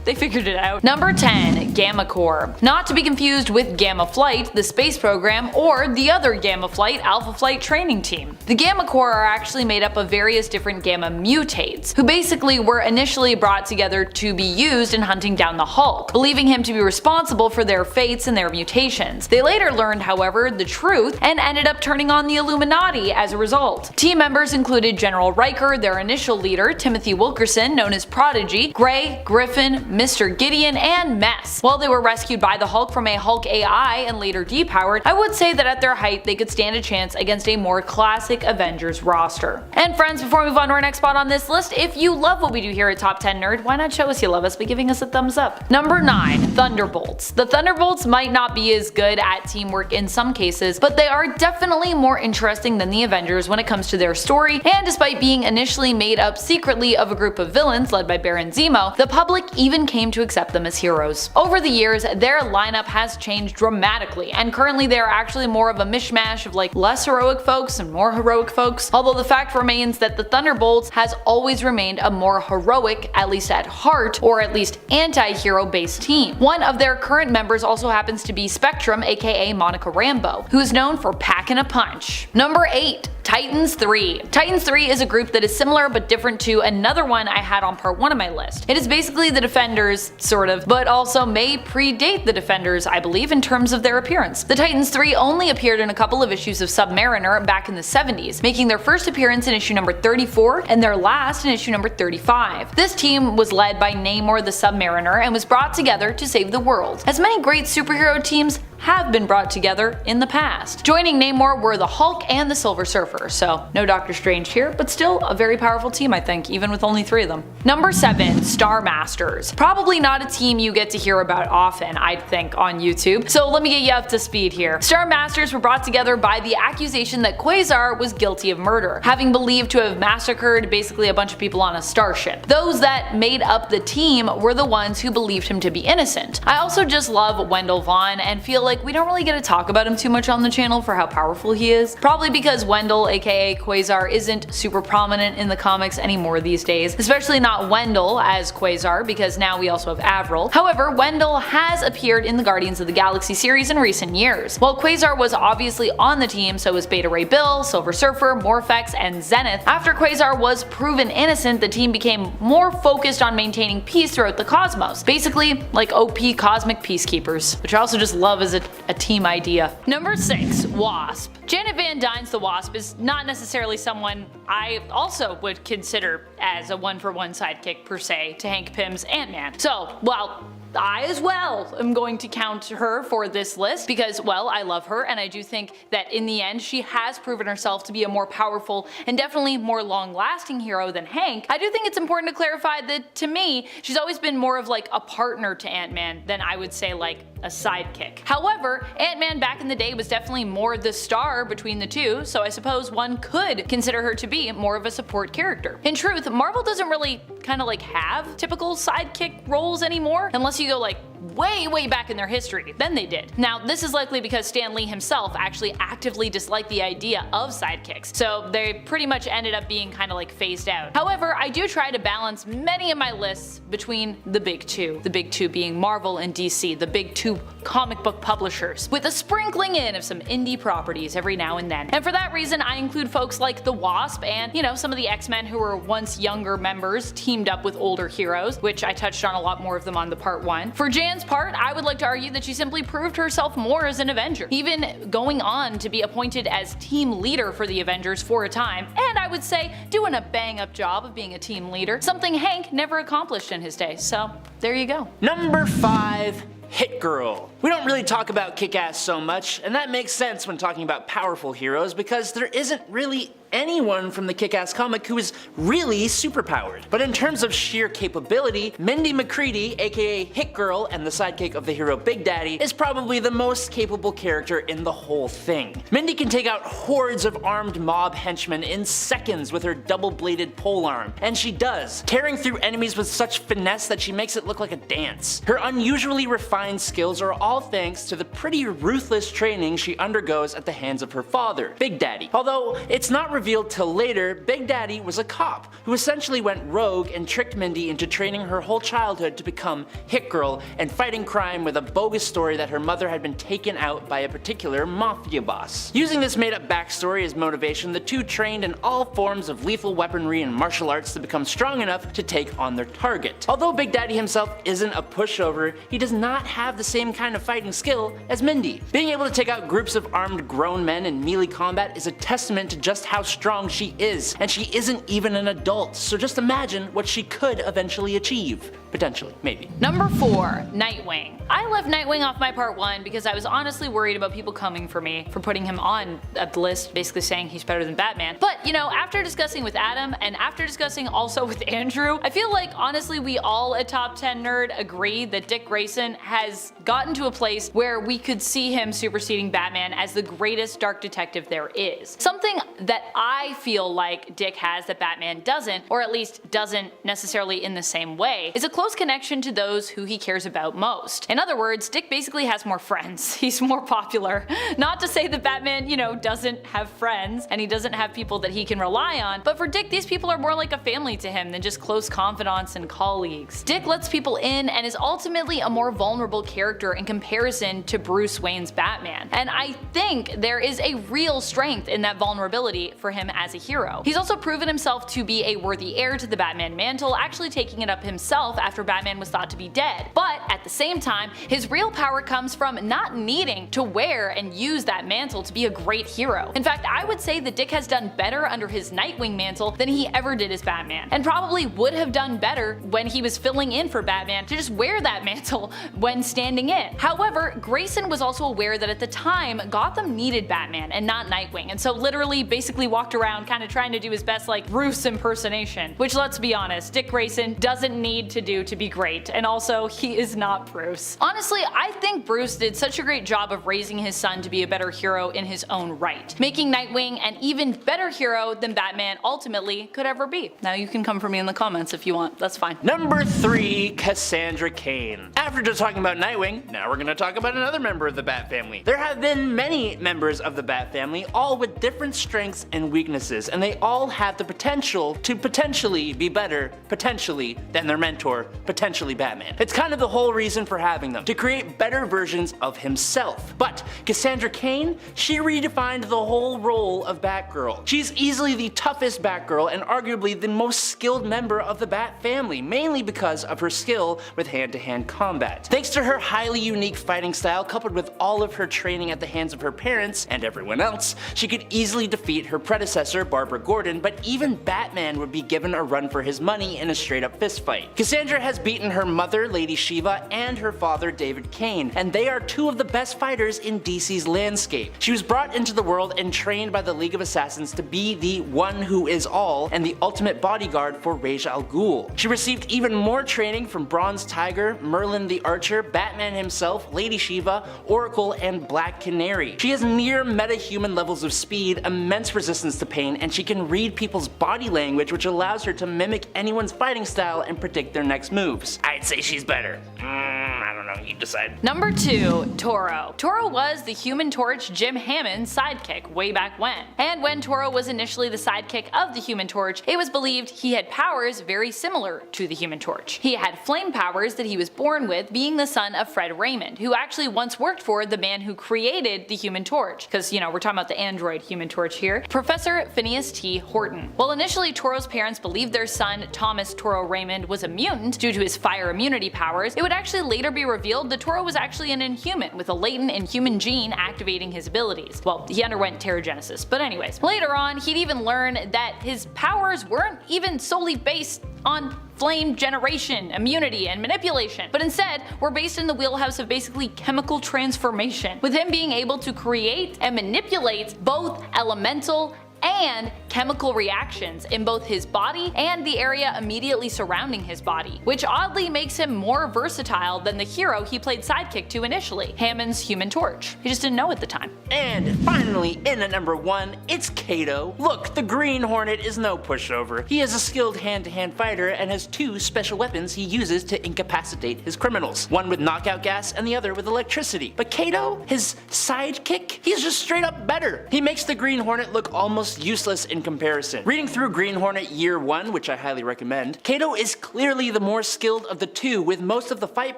Speaker 1: they figured it out. Number 10. Gammacore. Not to be confused with Gamma Flight, the space program, or the other Gamma Flight, Alpha Flight training team. The Gammacore are actually made up of various different Gamma mutates, who basically were initially brought together to be used in hunting down the Hulk, believing him to be responsible for their fates and their mutations. They later learned, however, the truth and ended up turning on the Illuminati as a result. Team members included General Riker, their initial leader, Timothy Wilkerson, known as Prodigy, Gray, Griffin, Mr. Gideon, and Mess. While they were rescued by the Hulk from a Hulk AI and later depowered, I would say that at their height they could stand a chance against a more classic Avengers roster. And friends, before we move on to our next spot on this list, if you love what we do here at Top 10 Nerd, why not show us you love us by giving us a thumbs up? Number 9. Thunderbolts. The Thunderbolts might not be as good at teamwork in some cases, but they are definitely more interesting than the Avengers when it comes to their story, and despite being initially made up secretly of a group of villains led by Baron Zemo, the public even came to accept them as heroes. Over the years, their lineup has changed dramatically, and currently they are actually more of a mishmash of like less heroic folks and more heroic folks, although the fact remains that the Thunderbolts has always remained a more heroic, at least at heart, or at least anti-hero based team. One of their current members also happens to be Spectrum, aka Monica Rambeau, who is known for packing a punch. Number 8. Titans 3. Titans 3 is a group that is similar but different to another one I had on part 1 of my list. It is basically the Defenders, sort of, but also may predate the Defenders, I believe, in terms of their appearance. The Titans 3 only appeared in a couple of issues of Submariner back in the 70s, making their first appearance in issue number 34 and their last in issue number 35. This team was led by Namor the Submariner and was brought together to save the world, as many great superhero teams have been brought together in the past. Joining Namor were the Hulk and the Silver Surfer, so no Doctor Strange here, but still a very powerful team I think, even with only 3 of them. Number 7. Star Masters. Probably not a team you get to hear about often, I'd think, on YouTube, so let me get you up to speed here. Star Masters were brought together by the accusation that Quasar was guilty of murder, having believed to have massacred basically a bunch of people on a starship. Those that made up the team were the ones who believed him to be innocent. I also just love Wendell Vaughn and feel like we don't really get to talk about him too much on the channel for how powerful he is. Probably because Wendell, aka Quasar, isn't super prominent in the comics anymore these days, especially not Wendell as Quasar, because now we also have Avril. However, Wendell has appeared in the Guardians of the Galaxy series in recent years. While Quasar was obviously on the team, so was Beta Ray Bill, Silver Surfer, Morphex, and Zenith. After Quasar was proven innocent, the team became more focused on maintaining peace throughout the cosmos, basically like OP cosmic peacekeepers, which I also just love as a team idea. Number 6. Wasp. Janet Van Dyne's the Wasp is not necessarily someone I also would consider as a one-for-one sidekick per se to Hank Pym's Ant-Man. So, well, I as well am going to count her for this list because, well, I love her and I do think that in the end she has proven herself to be a more powerful and definitely more long-lasting hero than Hank. I do think it's important to clarify that to me, she's always been more of like a partner to Ant-Man than I would say like a sidekick. However, Ant-Man back in the day was definitely more the star between the two, so I suppose one could consider her to be more of a support character. In truth, Marvel doesn't really kind of like have typical sidekick roles anymore, unless you go like way back in their history, then they did. Now this is likely because Stan Lee himself actually actively disliked the idea of sidekicks, so they pretty much ended up being kind of like phased out. However, I do try to balance many of my lists between the big two being Marvel and DC, the big two comic book publishers, with a sprinkling in of some indie properties every now and then. And for that reason, I include folks like the Wasp and, you know, some of the X-Men who were once younger members teamed up with older heroes, which I touched on a lot more of them on the part 1. For Jan's part, I would like to argue that she simply proved herself more as an Avenger, even going on to be appointed as team leader for the Avengers for a time, and I would say doing a bang-up job of being a team leader, something Hank never accomplished in his day, so there you go.
Speaker 4: Number 5. Hit Girl. We don't really talk about Kick-Ass so much, and that makes sense when talking about powerful heroes because there isn't really anyone from the Kick-Ass comic who is really superpowered. But in terms of sheer capability, Mindy McCready, aka Hit Girl and the sidekick of the hero Big Daddy, is probably the most capable character in the whole thing. Mindy can take out hordes of armed mob henchmen in seconds with her double-bladed polearm, and she does, tearing through enemies with such finesse that she makes it look like a dance. Her unusually refined fine skills are all thanks to the pretty ruthless training she undergoes at the hands of her father, Big Daddy. Although it's not revealed till later, Big Daddy was a cop who essentially went rogue and tricked Mindy into training her whole childhood to become Hit Girl and fighting crime with a bogus story that her mother had been taken out by a particular mafia boss. Using this made-up backstory as motivation, the two trained in all forms of lethal weaponry and martial arts to become strong enough to take on their target. Although Big Daddy himself isn't a pushover, he does not have the same kind of fighting skill as Mindy. Being able to take out groups of armed grown men in melee combat is a testament to just how strong she is, and she isn't even an adult, so just imagine what she could eventually achieve. Potentially, maybe.
Speaker 1: Number 4, Nightwing. I left Nightwing off my part 1 because I was honestly worried about people coming for me for putting him on a list, basically saying he's better than Batman. But, you know, after discussing with Adam and after discussing also with Andrew, I feel like honestly we all at Top 10 Nerd agree that Dick Grayson has gotten to a place where we could see him superseding Batman as the greatest dark detective there is. Something that I feel like Dick has that Batman doesn't, or at least doesn't necessarily in the same way, is a close connection to those who he cares about most. In other words, Dick basically has more friends. He's more popular. Not to say that Batman, you know, doesn't have friends and he doesn't have people that he can rely on, but for Dick, these people are more like a family to him than just close confidants and colleagues. Dick lets people in and is ultimately a more vulnerable character in comparison to Bruce Wayne's Batman. And I think there is a real strength in that vulnerability for him as a hero. He's also proven himself to be a worthy heir to the Batman mantle, actually taking it up himself after Batman was thought to be dead. But at the same time, his real power comes from not needing to wear and use that mantle to be a great hero. In fact, I would say that Dick has done better under his Nightwing mantle than he ever did as Batman, and probably would have done better when he was filling in for Batman to just wear that mantle when standing in. However, Grayson was also aware that at the time, Gotham needed Batman and not Nightwing, and so literally basically walked around kind of trying to do his best like Bruce impersonation, which let's be honest, Dick Grayson doesn't need to do to be great, and also he is not Bruce. Honestly, I think Bruce did such a great job of raising his son to be a better hero in his own right, making Nightwing an even better hero than Batman ultimately could ever be. Now you can come for me in the comments if you want, that's fine.
Speaker 4: Number 3, Cassandra Kane. After just talking about Nightwing, now we're gonna talk about another member of the Bat family. There have been many members of the Bat family, all with different strengths and weaknesses, and they all have the potential to potentially be better, potentially, than their mentor, potentially Batman. It's kind of the whole reason for having them, to create better versions of himself. But Cassandra Kane, she redefined the whole role of Batgirl. She's easily the toughest Batgirl and arguably the most skilled member of the Bat family, mainly because of her skill with hand-to-hand combat. Thanks to her highly unique fighting style, coupled with all of her training at the hands of her parents and everyone else, she could easily defeat her predecessor, Barbara Gordon, but even Batman would be given a run for his money in a straight-up fistfight. Cassandra has beaten her mother, Lady Shiva, and her father, David Kane, and they are two of the best fighters in DC's landscape. She was brought into the world and trained by the League of Assassins to be the one who is all and the ultimate bodyguard for Ra's al Ghul. She received even more training from Bronze Tiger, Merlin the Archer, Batman himself, Lady Shiva, Oracle, and Black Canary. She has near meta-human levels of speed, immense resistance to pain, and she can read people's body language, which allows her to mimic anyone's fighting style and predict their next moves. I'd say she's better. I don't know, you decide.
Speaker 1: Number 2, Toro. Toro was the Human Torch Jim Hammond's sidekick way back when. And when Toro was initially the sidekick of the Human Torch, it was believed he had powers very similar to the Human Torch. He had flame powers that he was born with, being the son of Fred Raymond, who actually once worked for the man who created the Human Torch. Because, you know, we're talking about the android Human Torch here. Professor Phineas T. Horton. While initially Toro's parents believed their son, Thomas Toro Raymond, was a mutant due to his fire immunity powers, it would actually later be revealed that Toro was actually an Inhuman with a latent Inhuman gene activating his abilities. Well, he underwent Terrigenesis, but anyways. Later on, he'd even learn that his powers weren't even solely based on flame generation, immunity, and manipulation, but instead were based in the wheelhouse of basically chemical transformation, with him being able to create and manipulate both elemental and chemical reactions in both his body and the area immediately surrounding his body, which oddly makes him more versatile than the hero he played sidekick to initially, Hammond's Human Torch. He just didn't know at the time.
Speaker 4: And finally, in at number 1, it's Kato. Look, the Green Hornet is no pushover. He is a skilled hand-to-hand fighter and has 2 special weapons he uses to incapacitate his criminals. One with knockout gas and the other with electricity. But Kato, his sidekick, he's just straight up better. He makes the Green Hornet look almost useless in comparison. Reading through Green Hornet Year 1, which I highly recommend, Kato is clearly the more skilled of the 2, with most of the fight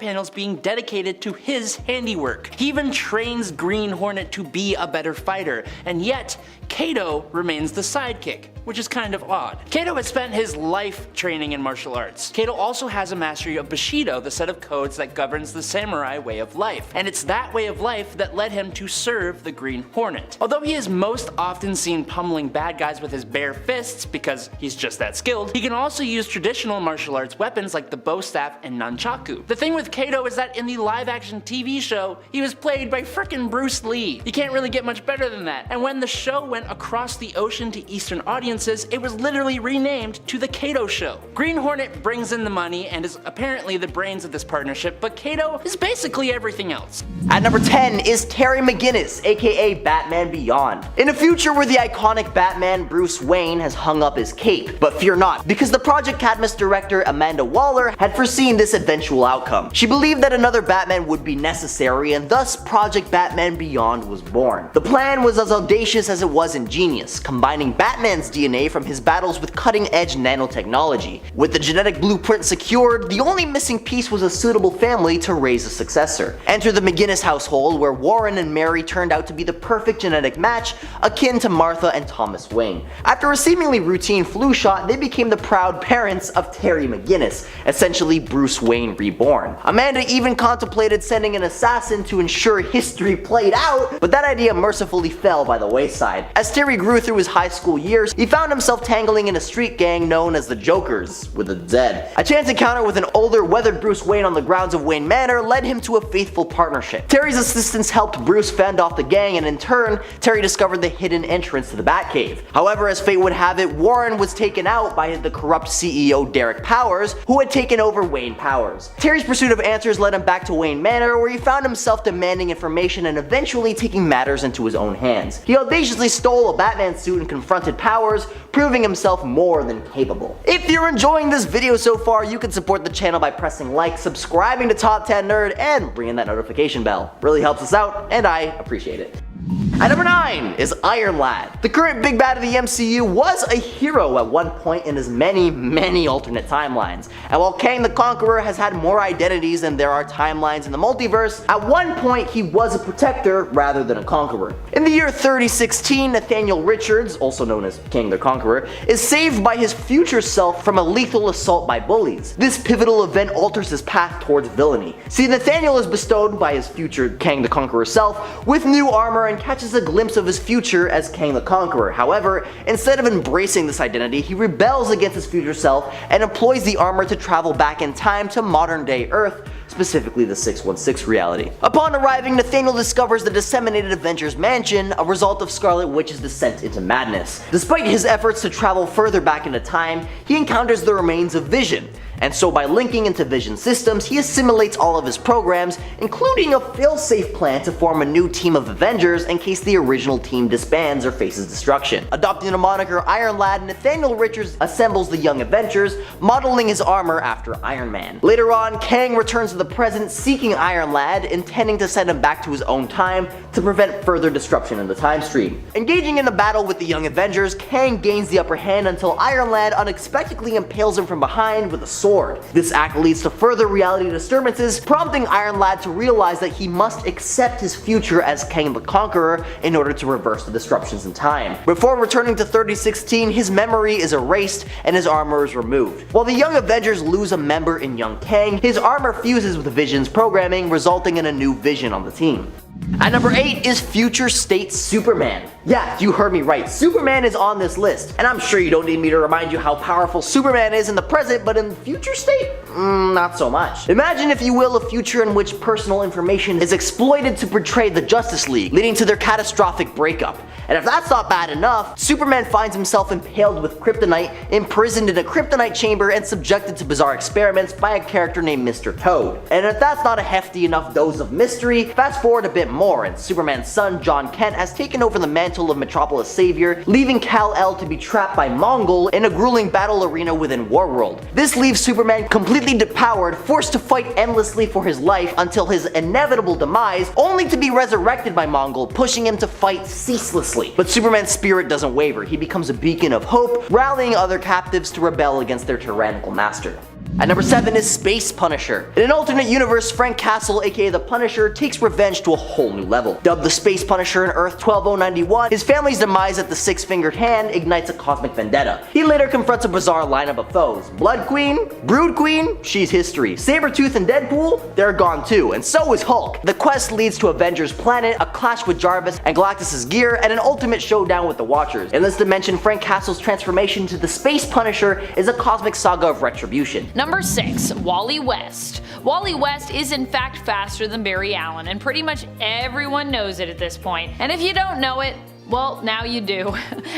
Speaker 4: panels being dedicated to his handiwork. He even trains Green Hornet to be a better fighter, and yet Kato remains the sidekick, which is kind of odd. Kato has spent his life training in martial arts. Kato also has a mastery of Bushido, the set of codes that governs the samurai way of life, and it's that way of life that led him to serve the Green Hornet. Although he is most often seen pummeling bad guys with his bare fists because he's just that skilled, he can also use traditional martial arts weapons like the bow staff and nunchaku. The thing with Kato is that in the live action TV show, he was played by frickin' Bruce Lee. You can't really get much better than that. And when the show went across the ocean to Eastern audiences, it was literally renamed to The Kato Show. Green Hornet brings in the money and is apparently the brains of this partnership, but Kato is basically everything else.
Speaker 2: At number 10 is Terry McGinnis, aka Batman Beyond. In a future where the iconic Batman Bruce Wayne has hung up his cape, but fear not, because the Project Cadmus director Amanda Waller had foreseen this eventual outcome. She believed that another Batman would be necessary, and thus Project Batman Beyond was born. The plan was as audacious as it was ingenious, combining Batman's DNA from his battles with cutting-edge nanotechnology. With the genetic blueprint secured, the only missing piece was a suitable family to raise a successor. Enter the McGinnis household, where Warren and Mary turned out to be the perfect genetic match, akin to Martha and Thomas Wayne. After a seemingly routine flu shot, they became the proud parents of Terry McGinnis, essentially Bruce Wayne reborn. Amanda even contemplated sending an assassin to ensure history played out, but that idea mercifully fell by the wayside. As Terry grew through his high school years, he found himself tangling in a street gang known as the Jokers, with a Z. A chance encounter with an older, weathered Bruce Wayne on the grounds of Wayne Manor led him to a faithful partnership. Terry's assistance helped Bruce fend off the gang, and in turn, Terry discovered the hidden entrance to the Batcave. However, as fate would have it, Warren was taken out by the corrupt CEO Derek Powers, who had taken over Wayne Powers. Terry's pursuit of answers led him back to Wayne Manor, where he found himself demanding information and eventually taking matters into his own hands. He audaciously stole a Batman suit and confronted Powers, proving himself more than capable. If you're enjoying this video so far, you can support the channel by pressing like, subscribing to Top 10 Nerd, and ringing that notification bell. Really helps us out, and I appreciate it. At number 9 is Iron Lad. The current big bad of the MCU was a hero at one point in his many alternate timelines. And while Kang the Conqueror has had more identities than there are timelines in the multiverse, at one point he was a protector rather than a conqueror. In the year 3016, Nathaniel Richards, also known as Kang the Conqueror, is saved by his future self from a lethal assault by bullies. This pivotal event alters his path towards villainy. See, Nathaniel is bestowed by his future Kang the Conqueror self with new armor and catches a glimpse of his future as Kang the Conqueror. However, instead of embracing this identity, he rebels against his future self and employs the armor to travel back in time to modern day Earth, specifically the 616 reality. Upon arriving, Nathaniel discovers the disseminated Avengers Mansion, a result of Scarlet Witch's descent into madness. Despite his efforts to travel further back into time, he encounters the remains of Vision, and so by linking into Vision's systems, he assimilates all of his programs, including a fail-safe plan to form a new team of Avengers in case the original team disbands or faces destruction. Adopting the moniker Iron Lad, Nathaniel Richards assembles the Young Avengers, modeling his armor after Iron Man. Later on, Kang returns to the present seeking Iron Lad, intending to send him back to his own time to prevent further disruption in the time stream. Engaging in a battle with the Young Avengers, Kang gains the upper hand until Iron Lad unexpectedly impales him from behind with a sword. This act leads to further reality disturbances, prompting Iron Lad to realize that he must accept his future as Kang the Conqueror in order to reverse the disruptions in time. Before returning to 3016, his memory is erased and his armor is removed. While the Young Avengers lose a member in Young Kang, his armor fuses with Vision's programming, resulting in a new Vision on the team. At number 8 is Future State Superman. Yeah, you heard me right, Superman is on this list, and I'm sure you don't need me to remind you how powerful Superman is in the present, but in the future state? Not so much. Imagine, if you will, a future in which personal information is exploited to portray the Justice League, leading to their catastrophic breakup. And if that's not bad enough, Superman finds himself impaled with kryptonite, imprisoned in a kryptonite chamber, and subjected to bizarre experiments by a character named Mr. Toad. And if that's not a hefty enough dose of mystery, fast forward a bit more and Superman's son John Kent has taken over the mantle of Metropolis Savior, leaving Kal-El to be trapped by Mongol in a grueling battle arena within Warworld. This leaves Superman completely depowered, forced to fight endlessly for his life until his inevitable demise, only to be resurrected by Mongol, pushing him to fight ceaselessly. But Superman's spirit doesn't waver. He becomes a beacon of hope, rallying other captives to rebel against their tyrannical master. At number 7 is Space Punisher. In an alternate universe, Frank Castle, aka the Punisher, takes revenge to a whole new level. Dubbed the Space Punisher in Earth 12091, his family's demise at the Six-Fingered Hand ignites a cosmic vendetta. He later confronts a bizarre lineup of foes. Blood Queen, Brood Queen, she's history. Sabretooth and Deadpool, they're gone too, and so is Hulk. The quest leads to Avengers Planet, a clash with Jarvis and Galactus' gear, and an ultimate showdown with the Watchers. In this dimension, Frank Castle's transformation to the Space Punisher is a cosmic saga of retribution.
Speaker 1: Number 6. Wally West. Wally West is in fact faster than Barry Allen, and pretty much everyone knows it at this point. And if you don't know it, well, now you do.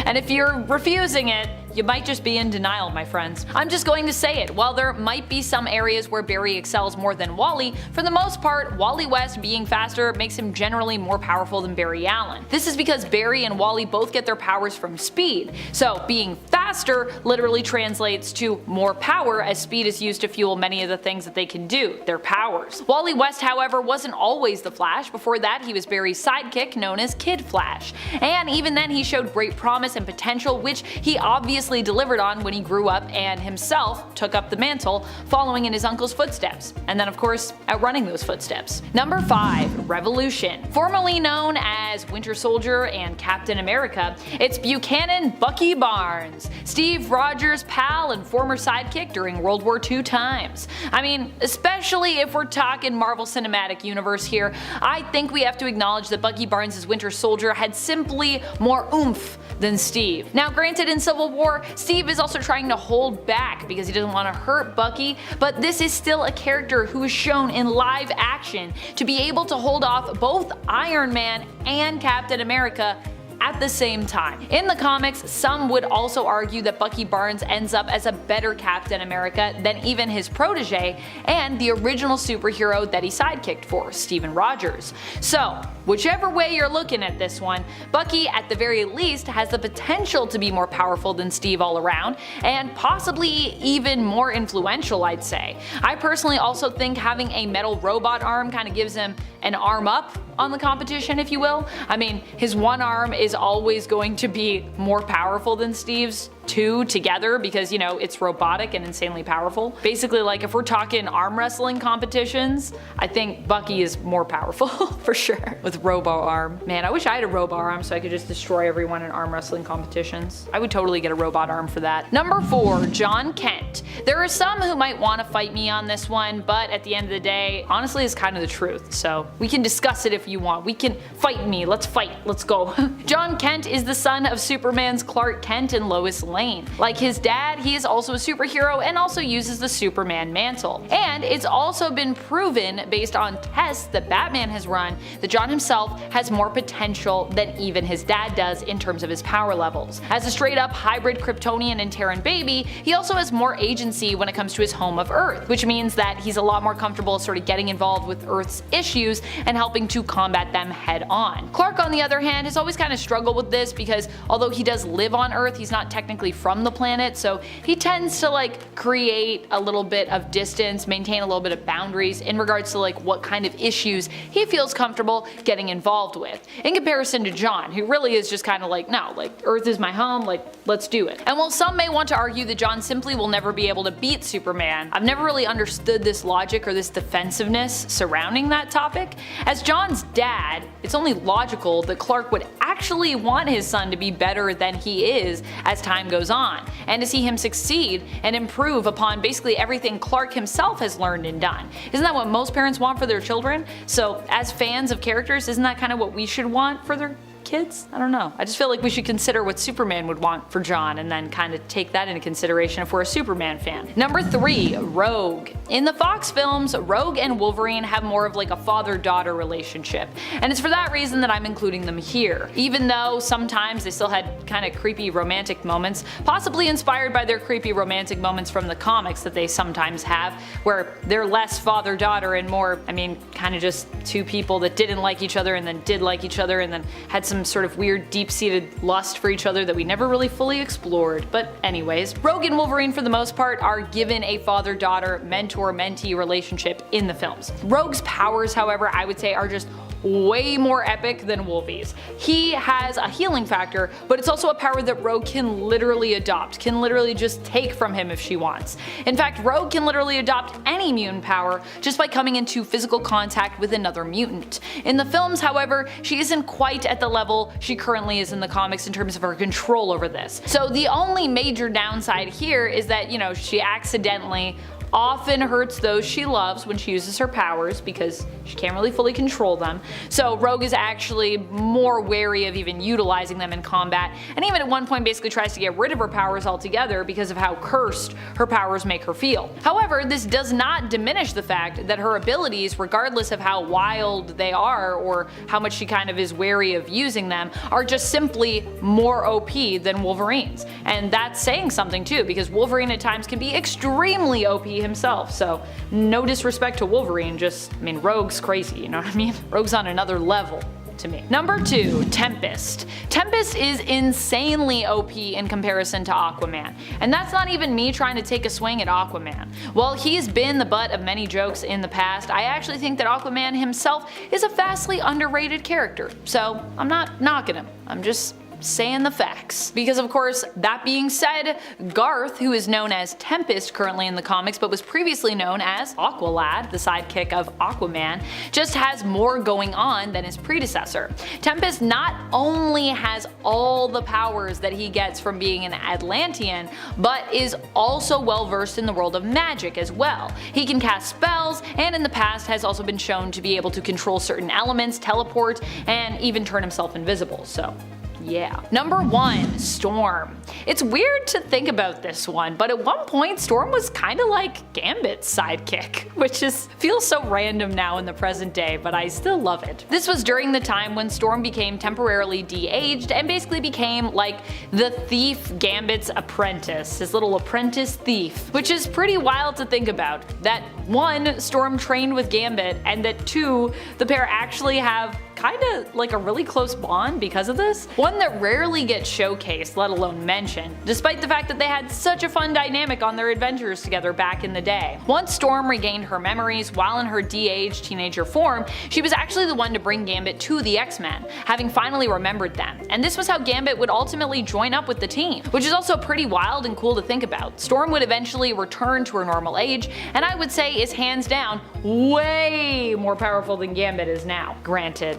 Speaker 1: And if you're refusing it, you might just be in denial, my friends. I'm just going to say it. While there might be some areas where Barry excels more than Wally, for the most part, Wally West being faster makes him generally more powerful than Barry Allen. This is because Barry and Wally both get their powers from speed. So being faster literally translates to more power, as speed is used to fuel many of the things that they can do, their powers. Wally West, however, wasn't always the Flash. Before that, he was Barry's sidekick known as Kid Flash. And even then, he showed great promise and potential, which he obviously delivered on when he grew up and himself took up the mantle, following in his uncle's footsteps, and then of course outrunning those footsteps. Number 5. Revolution. Formerly known as Winter Soldier and Captain America, it's Buchanan Bucky Barnes, Steve Rogers' pal and former sidekick during World War II times. I mean, especially if we're talking Marvel Cinematic Universe here, I think we have to acknowledge that Bucky Barnes' Winter Soldier had simply more oomph than Steve. Now granted, in Civil War, Steve is also trying to hold back because he doesn't want to hurt Bucky, but this is still a character who is shown in live action to be able to hold off both Iron Man and Captain America at the same time. In the comics, some would also argue that Bucky Barnes ends up as a better Captain America than even his protege and the original superhero that he sidekicked for, Steven Rogers. So, whichever way you're looking at this one, Bucky at the very least has the potential to be more powerful than Steve all around, and possibly even more influential, I'd say. I personally also think having a metal robot arm kind of gives him an arm up on the competition, if you will. I mean, his one arm is always going to be more powerful than Steve's two together because, you know, it's robotic and insanely powerful. Basically, like, if we're talking arm wrestling competitions, I think Bucky is more powerful for sure with robo arm. Man, I wish I had a robo arm so I could just destroy everyone in arm wrestling competitions. I would totally get a robot arm for that. Number 4, John Kent. There are some who might want to fight me on this one, but at the end of the day, honestly, it's kind of the truth. So we can discuss it if you want. We can fight me. Let's fight. Let's go. John Kent is the son of Superman's Clark Kent and Lois Lane. Like his dad, he is also a superhero and also uses the Superman mantle. And it's also been proven based on tests that Batman has run that John himself has more potential than even his dad does in terms of his power levels. As a straight up hybrid Kryptonian and Terran baby, he also has more agency when it comes to his home of Earth, which means that he's a lot more comfortable sort of getting involved with Earth's issues and helping to combat them head on. Clark, on the other hand, has always kind of struggled with this because although he does live on Earth, he's not technically from the planet, so he tends to like create a little bit of distance, maintain a little bit of boundaries in regards to like what kind of issues he feels comfortable getting involved with, in comparison to John, who really is just kind of like, no, like Earth is my home, like let's do it. And while some may want to argue that John simply will never be able to beat Superman, I've never really understood this logic or this defensiveness surrounding that topic. As John's dad, it's only logical that Clark would actually want his son to be better than he is as time goes on, and to see him succeed and improve upon basically everything Clark himself has learned and done. Isn't that what most parents want for their children? So as fans of characters, isn't that kind of what we should want for their kids? I don't know. I just feel like we should consider what Superman would want for John and then kind of take that into consideration if we're a Superman fan. Number 3, Rogue. In the Fox films, Rogue and Wolverine have more of like a father-daughter relationship, and it's for that reason that I'm including them here. Even though sometimes they still had kind of creepy romantic moments, possibly inspired by their creepy romantic moments from the comics that they sometimes have, where they're less father-daughter and more, I mean, kind of just two people that didn't like each other and then did like each other and then had some sort of weird deep-seated lust for each other that we never really fully explored. But anyways, Rogue and Wolverine for the most part are given a father-daughter, mentor-mentee relationship in the films. Rogue's powers, however, I would say are just way more epic than Wolvie's. He has a healing factor, but it's also a power that Rogue can literally adopt, can literally just take from him if she wants. In fact, Rogue can literally adopt any mutant power just by coming into physical contact with another mutant. In the films, however, she isn't quite at the level she currently is in the comics in terms of her control over this. So the only major downside here is that, you know, she accidentally often hurts those she loves when she uses her powers because she can't really fully control them. So Rogue is actually more wary of even utilizing them in combat, and even at one point basically tries to get rid of her powers altogether because of how cursed her powers make her feel. However, this does not diminish the fact that her abilities, regardless of how wild they are or how much she kind of is wary of using them, are just simply more OP than Wolverine's. And that's saying something too, because Wolverine at times can be extremely OP himself, so no disrespect to Wolverine, just, I mean, Rogue's crazy, you know what I mean? Rogue's on another level to me. Number 2, Tempest. Tempest is insanely OP in comparison to Aquaman, and that's not even me trying to take a swing at Aquaman. While he's been the butt of many jokes in the past, I actually think that Aquaman himself is a vastly underrated character, so I'm not knocking him, I'm just saying the facts. Because of course, that being said, Garth, who is known as Tempest currently in the comics but was previously known as Aqualad, the sidekick of Aquaman, just has more going on than his predecessor. Tempest not only has all the powers that he gets from being an Atlantean, but is also well versed in the world of magic as well. He can cast spells, and in the past has also been shown to be able to control certain elements, teleport, and even turn himself invisible, so yeah. Number 1, Storm. It's weird to think about this one, but at one point Storm was kinda like Gambit's sidekick, which feels so random now in the present day, but I still love it. This was during the time when Storm became temporarily de-aged and basically became like the thief Gambit's apprentice, his little apprentice thief, which is pretty wild to think about. That 1, Storm trained with Gambit, and that 2, the pair actually have kinda like a really close bond because of this. One that rarely gets showcased, let alone mentioned, despite the fact that they had such a fun dynamic on their adventures together back in the day. Once Storm regained her memories while in her de-aged teenager form, she was actually the one to bring Gambit to the X-Men, having finally remembered them. And this was how Gambit would ultimately join up with the team, which is also pretty wild and cool to think about. Storm would eventually return to her normal age, and I would say is hands down way more powerful than Gambit is now. Granted,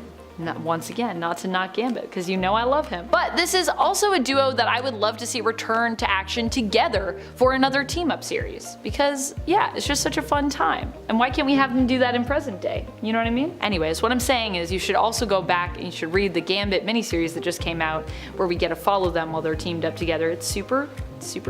Speaker 1: once again, not to knock Gambit, because you know I love him. But this is also a duo that I would love to see return to action together for another team-up series. Because, yeah, it's just such a fun time. And why can't we have them do that in present day? You know what I mean? Anyways, what I'm saying is you should also go back and you should read the Gambit miniseries that just came out, where we get to follow them while they're teamed up together. It's super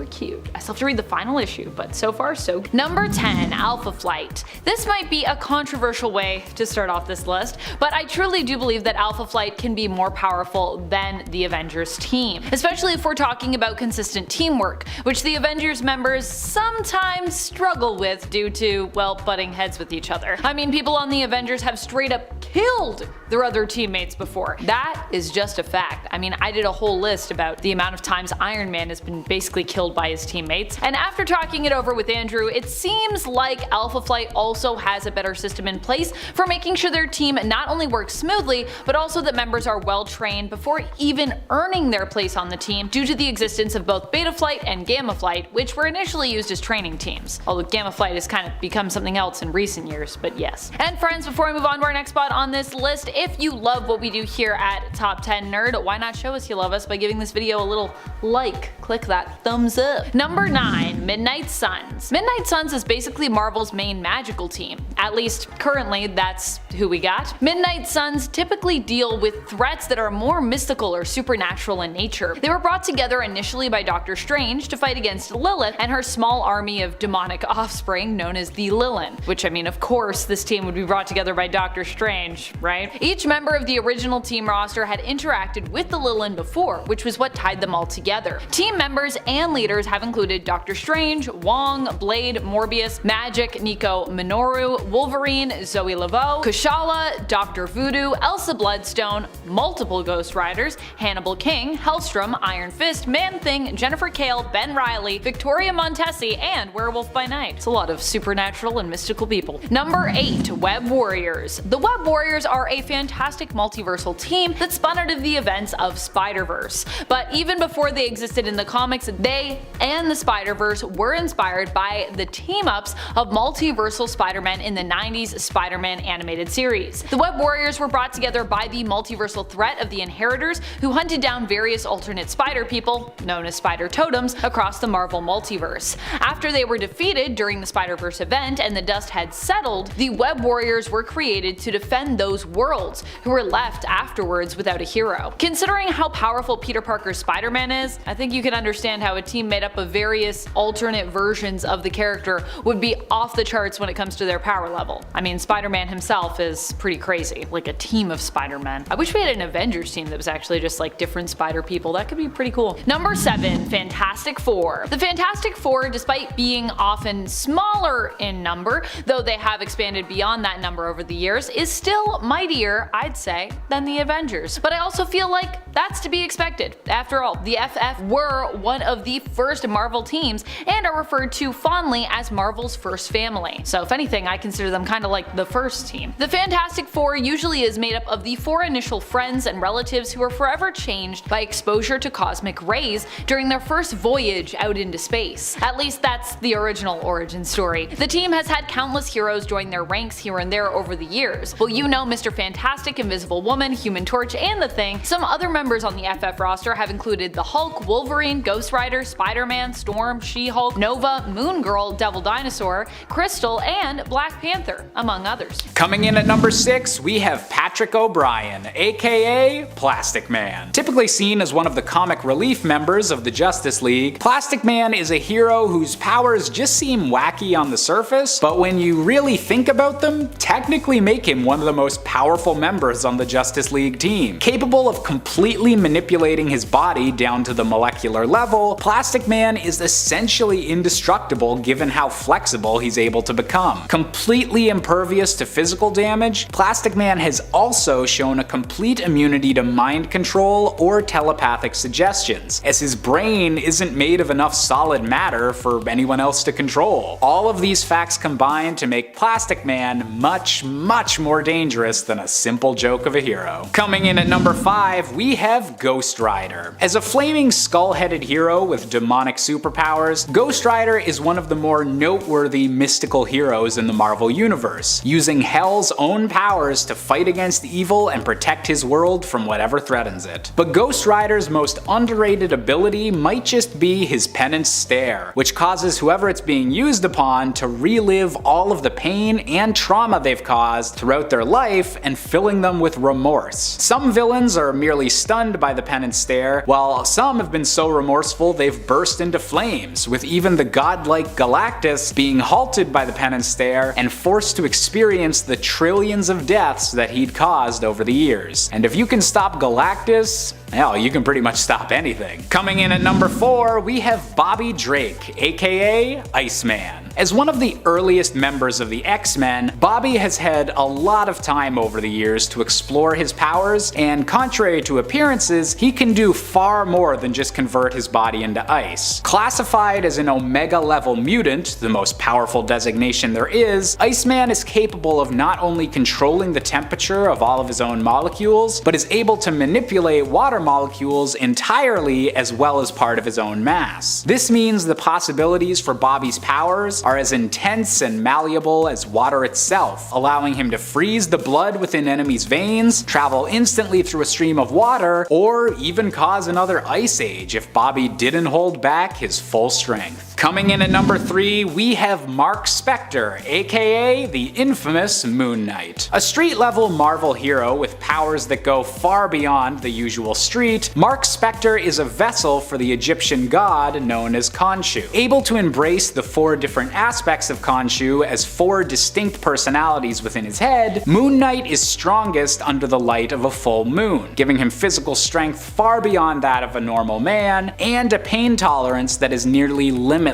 Speaker 1: cute. I still have to read the final issue, but so far so good. Number 10, Alpha Flight. This might be a controversial way to start off this list, but I truly do believe that Alpha Flight can be more powerful than the Avengers team, especially if we're talking about consistent teamwork, which the Avengers members sometimes struggle with due to, well, butting heads with each other. I mean, people on the Avengers have straight up killed their other teammates before. That is just a fact. I mean, I did a whole list about the amount of times Iron Man has been basically killed by his teammates, and after talking it over with Andrew, it seems like Alpha Flight also has a better system in place for making sure their team not only works smoothly, but also that members are well trained before even earning their place on the team, due to the existence of both Beta Flight and Gamma Flight, which were initially used as training teams, although Gamma Flight has kind of become something else in recent years, but yes. And friends, before I move on to our next spot on this list, if you love what we do here at Top 10 Nerd, why not show us you love us by giving this video a little like? Click that thumb thumbs up. Number 9. Midnight Suns. Midnight Suns is basically Marvel's main magical team. At least currently that's who we got. Midnight Suns typically deal with threats that are more mystical or supernatural in nature. They were brought together initially by Doctor Strange to fight against Lilith and her small army of demonic offspring known as the Lilin. Which, I mean, of course this team would be brought together by Doctor Strange, right? Each member of the original team roster had interacted with the Lilin before, which was what tied them all together. Team members and leaders have included Doctor Strange, Wong, Blade, Morbius, Magic, Nico Minoru, Wolverine, Zoe Laveau, Kushala, Dr. Voodoo, Elsa Bloodstone, multiple Ghost Riders, Hannibal King, Hellstrom, Iron Fist, Man-Thing, Jennifer Kale, Ben Reilly, Victoria Montesi, and Werewolf by Night. It's a lot of supernatural and mystical people. Number 8. Web Warriors. The Web Warriors are a fantastic multiversal team that spun out of the events of Spider-Verse. But even before they existed in the comics, they and the Spider-Verse were inspired by the team-ups of multiversal Spider-Man in the 90s Spider-Man animated series. The Web Warriors were brought together by the multiversal threat of the Inheritors, who hunted down various alternate Spider people, known as Spider Totems, across the Marvel multiverse. After they were defeated during the Spider-Verse event and the dust had settled, the Web Warriors were created to defend those worlds, who were left afterwards without a hero. Considering how powerful Peter Parker's Spider-Man is, I think you can understand how a team made up of various alternate versions of the character would be off the charts when it comes to their power level. I mean, Spider-Man himself is pretty crazy, like a team of Spider-Men. I wish we had an Avengers team that was actually just like different Spider people. That could be pretty cool. Number 7. Fantastic Four. The Fantastic Four, despite being often smaller in number, though they have expanded beyond that number over the years, is still mightier, I'd say, than the Avengers. But I also feel like that's to be expected. After all, the FF were one of the first Marvel teams and are referred to fondly as Marvel's first family. So if anything, I consider them kind of like the first team. The Fantastic Four usually is made up of the 4 initial friends and relatives who are forever changed by exposure to cosmic rays during their first voyage out into space. At least that's the original origin story. The team has had countless heroes join their ranks here and there over the years. Well, you know Mr. Fantastic, Invisible Woman, Human Torch, and the Thing. Some other members on the FF roster have included the Hulk, Wolverine, Ghost Rider, Spider-Man, Storm, She-Hulk, Nova, Moon Girl, Devil Dinosaur, Crystal, and Black Panther, among others.
Speaker 3: Coming in at number 6, we have Patrick O'Brien, aka Plastic Man. Typically seen as one of the comic relief members of the Justice League, Plastic Man is a hero whose powers just seem wacky on the surface, but when you really think about them, technically make him one of the most powerful members on the Justice League team. Capable of completely manipulating his body down to the molecular level, Plastic Man is essentially indestructible given how flexible he's able to become. Completely impervious to physical damage, Plastic Man has also shown a complete immunity to mind control or telepathic suggestions, as his brain isn't made of enough solid matter for anyone else to control. All of these facts combine to make Plastic Man much more dangerous than a simple joke of a hero. Coming in at number 5, we have Ghost Rider. As a flaming skull-headed hero with demonic superpowers, Ghost Rider is one of the more noteworthy mystical heroes in the Marvel Universe, using Hell's own powers to fight against evil and protect his world from whatever threatens it. But Ghost Rider's most underrated ability might just be his Penance Stare, which causes whoever it's being used upon to relive all of the pain and trauma they've caused throughout their life and filling them with remorse. Some villains are merely stunned by the Penance Stare, while some have been so remorseful they've burst into flames, with even the godlike Galactus being halted by the Penance Stare and forced to experience the trillions of deaths that he'd caused over the years. And if you can stop Galactus, hell, you can pretty much stop anything. Coming in at number 4, we have Bobby Drake, aka Iceman. As one of the earliest members of the X-Men, Bobby has had a lot of time over the years to explore his powers, and contrary to appearances, he can do far more than just convert his body into ice. Classified as an Omega level mutant, the most powerful designation there is, Iceman is capable of not only controlling the temperature of all of his own molecules, but is able to manipulate water molecules entirely as well as part of his own mass. This means the possibilities for Bobby's powers powers are as intense and malleable as water itself, allowing him to freeze the blood within enemies' veins, travel instantly through a stream of water, or even cause another ice age if Bobby didn't hold back his full strength. Coming in at number 3, we have Mark Spectre, aka the infamous Moon Knight. A street-level Marvel hero with powers that go far beyond the usual street, Mark Spectre is a vessel for the Egyptian god known as Khonshu. Able to embrace the 4 different aspects of Khonshu as 4 distinct personalities within his head, Moon Knight is strongest under the light of a full moon, giving him physical strength far beyond that of a normal man, and a pain tolerance that is nearly limitless.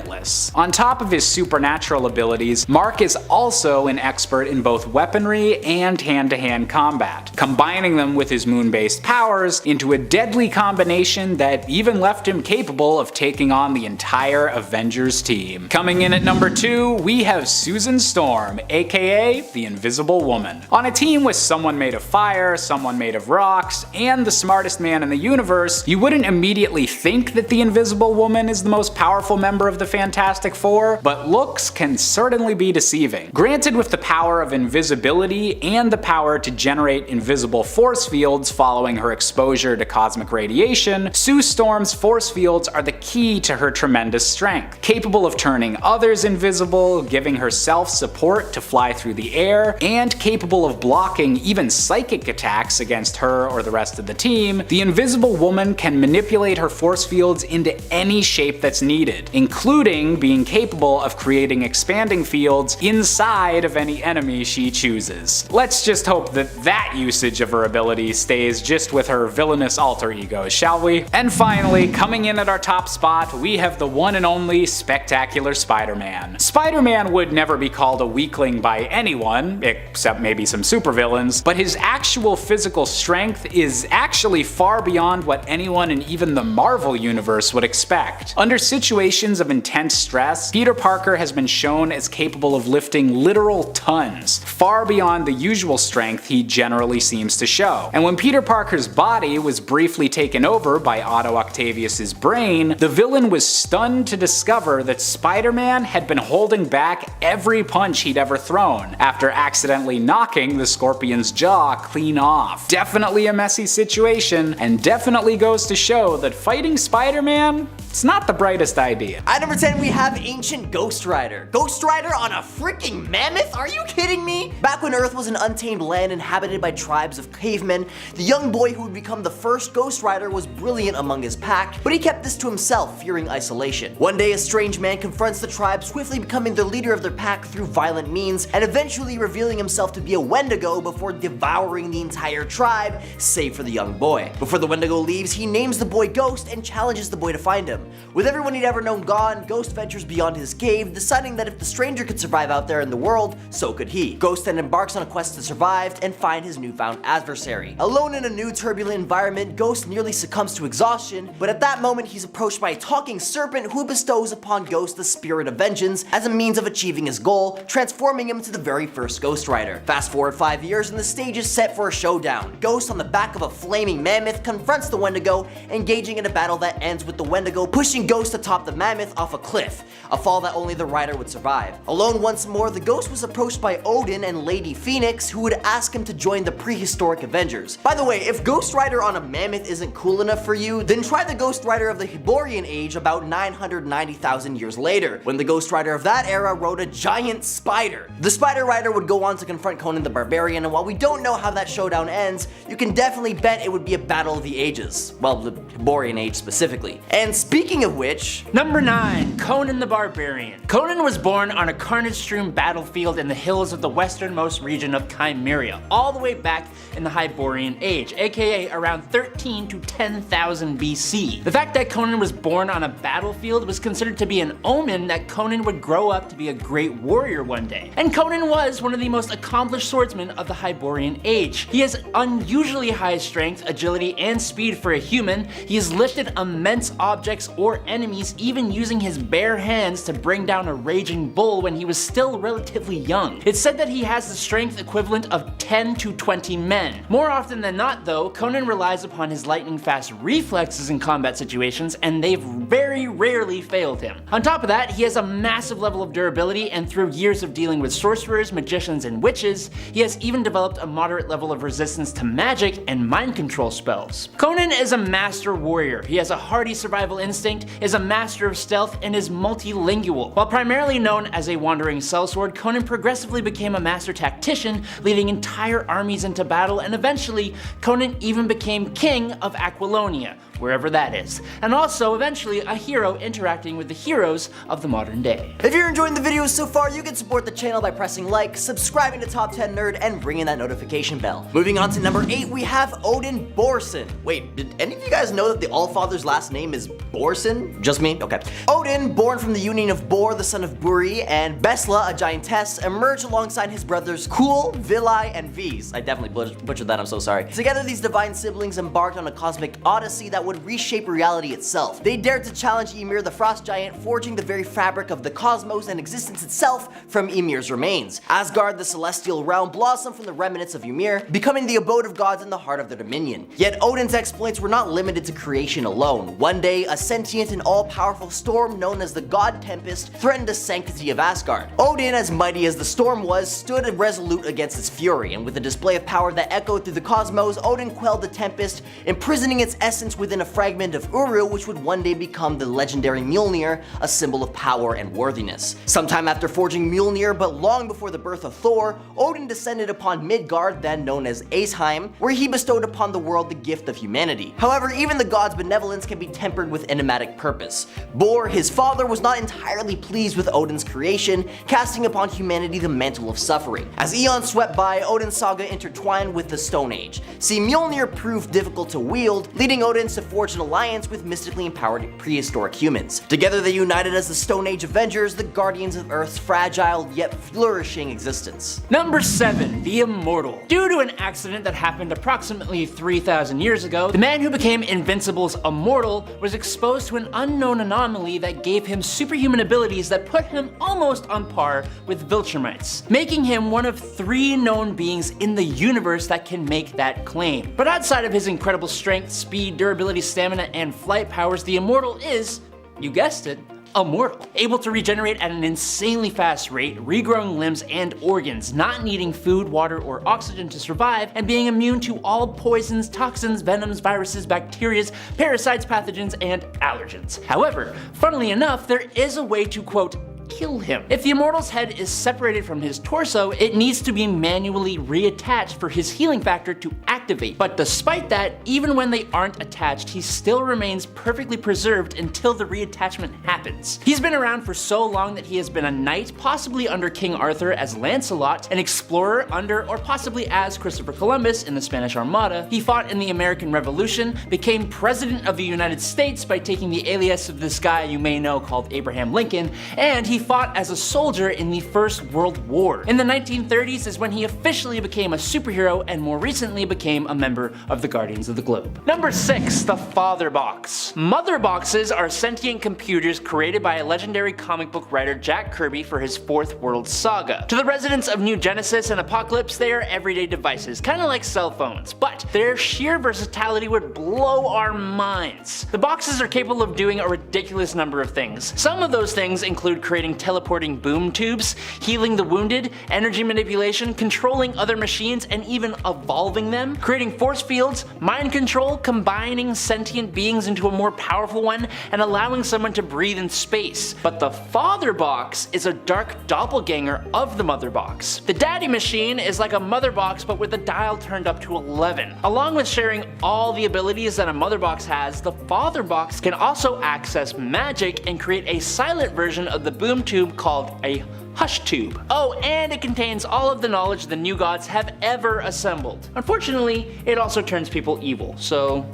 Speaker 3: On top of his supernatural abilities, Mark is also an expert in both weaponry and hand-to-hand combat, combining them with his moon-based powers into a deadly combination that even left him capable of taking on the entire Avengers team. Coming in at number 2, we have Susan Storm, aka the Invisible Woman. On a team with someone made of fire, someone made of rocks, and the smartest man in the universe, you wouldn't immediately think that the Invisible Woman is the most powerful member of the Fantastic Four, but looks can certainly be deceiving. Granted, with the power of invisibility and the power to generate invisible force fields following her exposure to cosmic radiation, Sue Storm's force fields are the key to her tremendous strength. Capable of turning others invisible, giving herself support to fly through the air, and capable of blocking even psychic attacks against her or the rest of the team, the Invisible Woman can manipulate her force fields into any shape that's needed, including being capable of creating expanding fields inside of any enemy she chooses. Let's just hope that that usage of her ability stays just with her villainous alter egos, shall we? And finally, coming in at our top spot, we have the one and only Spectacular Spider-Man. Spider-Man would never be called a weakling by anyone, except maybe some supervillains, but his actual physical strength is actually far beyond what anyone in even the Marvel universe would expect. Under situations of intense stress, Peter Parker has been shown as capable of lifting literal tons, far beyond the usual strength he generally seems to show. And when Peter Parker's body was briefly taken over by Otto Octavius's brain, the villain was stunned to discover that Spider-Man had been holding back every punch he'd ever thrown, after accidentally knocking the Scorpion's jaw clean off. Definitely a messy situation, and definitely goes to show that fighting Spider-Man, it's not the brightest idea.
Speaker 2: At number 10, we have Ancient Ghost Rider. Ghost Rider on a freaking mammoth? Are you kidding me? Back when Earth was an untamed land inhabited by tribes of cavemen, the young boy who would become the first Ghost Rider was brilliant among his pack, but he kept this to himself, fearing isolation. One day, a strange man confronts the tribe, swiftly becoming the leader of their pack through violent means, and eventually revealing himself to be a Wendigo before devouring the entire tribe, save for the young boy. Before the Wendigo leaves, he names the boy Ghost and challenges the boy to find him. With everyone he'd ever known gone, Ghost ventures beyond his cave, deciding that if the stranger could survive out there in the world, so could he. Ghost then embarks on a quest to survive and find his newfound adversary. Alone in a new turbulent environment, Ghost nearly succumbs to exhaustion, but at that moment he's approached by a talking serpent who bestows upon Ghost the spirit of vengeance as a means of achieving his goal, transforming him to the very first Ghost Rider. Fast forward 5 years and the stage is set for a showdown. Ghost, on the back of a flaming mammoth, confronts the Wendigo, engaging in a battle that ends with the Wendigo pushing Ghost atop the mammoth off a cliff, a fall that only the rider would survive. Alone once more, the Ghost was approached by Odin and Lady Phoenix, who would ask him to join the prehistoric Avengers. By the way, if Ghost Rider on a mammoth isn't cool enough for you, then try the Ghost Rider of the Hyborian Age about 990,000 years later, when the Ghost Rider of that era rode a giant spider. The Spider Rider would go on to confront Conan the Barbarian, and while we don't know how that showdown ends, you can definitely bet it would be a battle of the ages. Well, the Hyborian Age specifically. And speaking of which,
Speaker 4: Number 9, Conan the Barbarian. Conan was born on a carnage-strewn battlefield in the hills of the westernmost region of Chimeria, all the way back in the Hyborian Age, aka around 13 to 10,000 BC. The fact that Conan was born on a battlefield was considered to be an omen that Conan would grow up to be a great warrior one day. And Conan was one of the most accomplished swordsmen of the Hyborian Age. He has unusually high strength, agility, and speed for a human. He has lifted immense objects or enemies, even using his bare hands to bring down a raging bull when he was still relatively young. It's said that he has the strength equivalent of 10 to 20 men. More often than not though, Conan relies upon his lightning fast reflexes in combat situations, and they've very rarely failed him. On top of that, he has a massive level of durability, and through years of dealing with sorcerers, magicians, and witches, he has even developed a moderate level of resistance to magic and mind control spells. Conan is a master warrior. He has a hardy survival instinct, is a master of stealth, and is multilingual. While primarily known as a wandering sellsword, Conan progressively became a master tactician, leading entire armies into battle, and eventually Conan even became king of Aquilonia, wherever that is, and also eventually a hero interacting with the heroes of the modern day.
Speaker 2: If you're enjoying the videos so far, you can support the channel by pressing like, subscribing to Top 10 Nerd, and ringing that notification bell. Moving on to number 8, we have Odin Borson. Wait, did any of you guys know that the Allfather's last name is Borson? Just me? Okay. Odin, born from the union of Bor, the son of Buri, and Besla, a giantess, emerged alongside his brothers Kul, Vilai, and Vis. I definitely butchered that, I'm so sorry. Together, these divine siblings embarked on a cosmic odyssey that would reshape reality itself. They dared to challenge Ymir, the frost giant, forging the very fabric of the cosmos and existence itself from Ymir's remains. Asgard, the celestial realm, blossomed from the remnants of Ymir, becoming the abode of gods in the heart of their dominion. Yet Odin's exploits were not limited to creation alone. One day, a sentient and all-powerful storm known as the god Tempest threatened the sanctity of Asgard. Odin, as mighty as the storm was, stood resolute against its fury, and with a display of power that echoed through the cosmos, Odin quelled the Tempest, imprisoning its essence within a fragment of Uru, which would one day become the legendary Mjolnir, a symbol of power and worthiness. Sometime after forging Mjolnir, but long before the birth of Thor, Odin descended upon Midgard, then known as Aesheim, where he bestowed upon the world the gift of humanity. However, even the god's benevolence can be tempered with enigmatic purpose. Bor, his father, was not entirely pleased with Odin's creation, casting upon humanity the mantle of suffering. As eons swept by, Odin's saga intertwined with the Stone Age. See, Mjolnir proved difficult to wield, leading Odin to forge an alliance with mystically empowered prehistoric humans. Together they united as the Stone Age Avengers, the guardians of Earth's fragile yet flourishing existence.
Speaker 4: Number 7, the Immortal. Due to an accident that happened approximately 3,000 years ago, the man who became Invincible's Immortal was exposed to an unknown anomaly that gave him superhuman abilities that put him almost on par with Viltrumites, making him one of 3 known beings in the universe that can make that claim. But outside of his incredible strength, speed, durability, stamina, and flight powers, the Immortal is, you guessed it, immortal, able to regenerate at an insanely fast rate, regrowing limbs and organs, not needing food, water, or oxygen to survive, and being immune to all poisons, toxins, venoms, viruses, bacteria, parasites, pathogens, and allergens. However, funnily enough, there is a way to, quote, kill him. If the Immortal's head is separated from his torso, it needs to be manually reattached for his healing factor to activate. But despite that, even when they aren't attached, he still remains perfectly preserved until the reattachment happens. He's been around for so long that he has been a knight, possibly under King Arthur as Lancelot, an explorer under or possibly as Christopher Columbus in the Spanish Armada. He fought in the American Revolution, became president of the United States by taking the alias of this guy you may know called Abraham Lincoln, and he fought as a soldier in the First World War. In the 1930s is when he officially became a superhero and more recently became a member of the Guardians of the Globe. Number 6, the Father Box. Mother Boxes are sentient computers created by a legendary comic book writer Jack Kirby for his Fourth World Saga. To the residents of New Genesis and Apocalypse, they are everyday devices, kind of like cell phones, but their sheer versatility would blow our minds. The boxes are capable of doing a ridiculous number of things. Some of those things include creating teleporting boom tubes, healing the wounded, energy manipulation, controlling other machines, and even evolving them, creating force fields, mind control, combining sentient beings into a more powerful one, and allowing someone to breathe in space. But the Father Box is a dark doppelganger of the Mother Box. The Daddy Machine is like a Mother Box but with the dial turned up to 11. Along with sharing all the abilities that a Mother Box has, the Father Box can also access magic and create a silent version of the boom tube called a Hush Tube. Oh, and it contains all of the knowledge the new gods have ever assembled. Unfortunately, it also turns people evil, so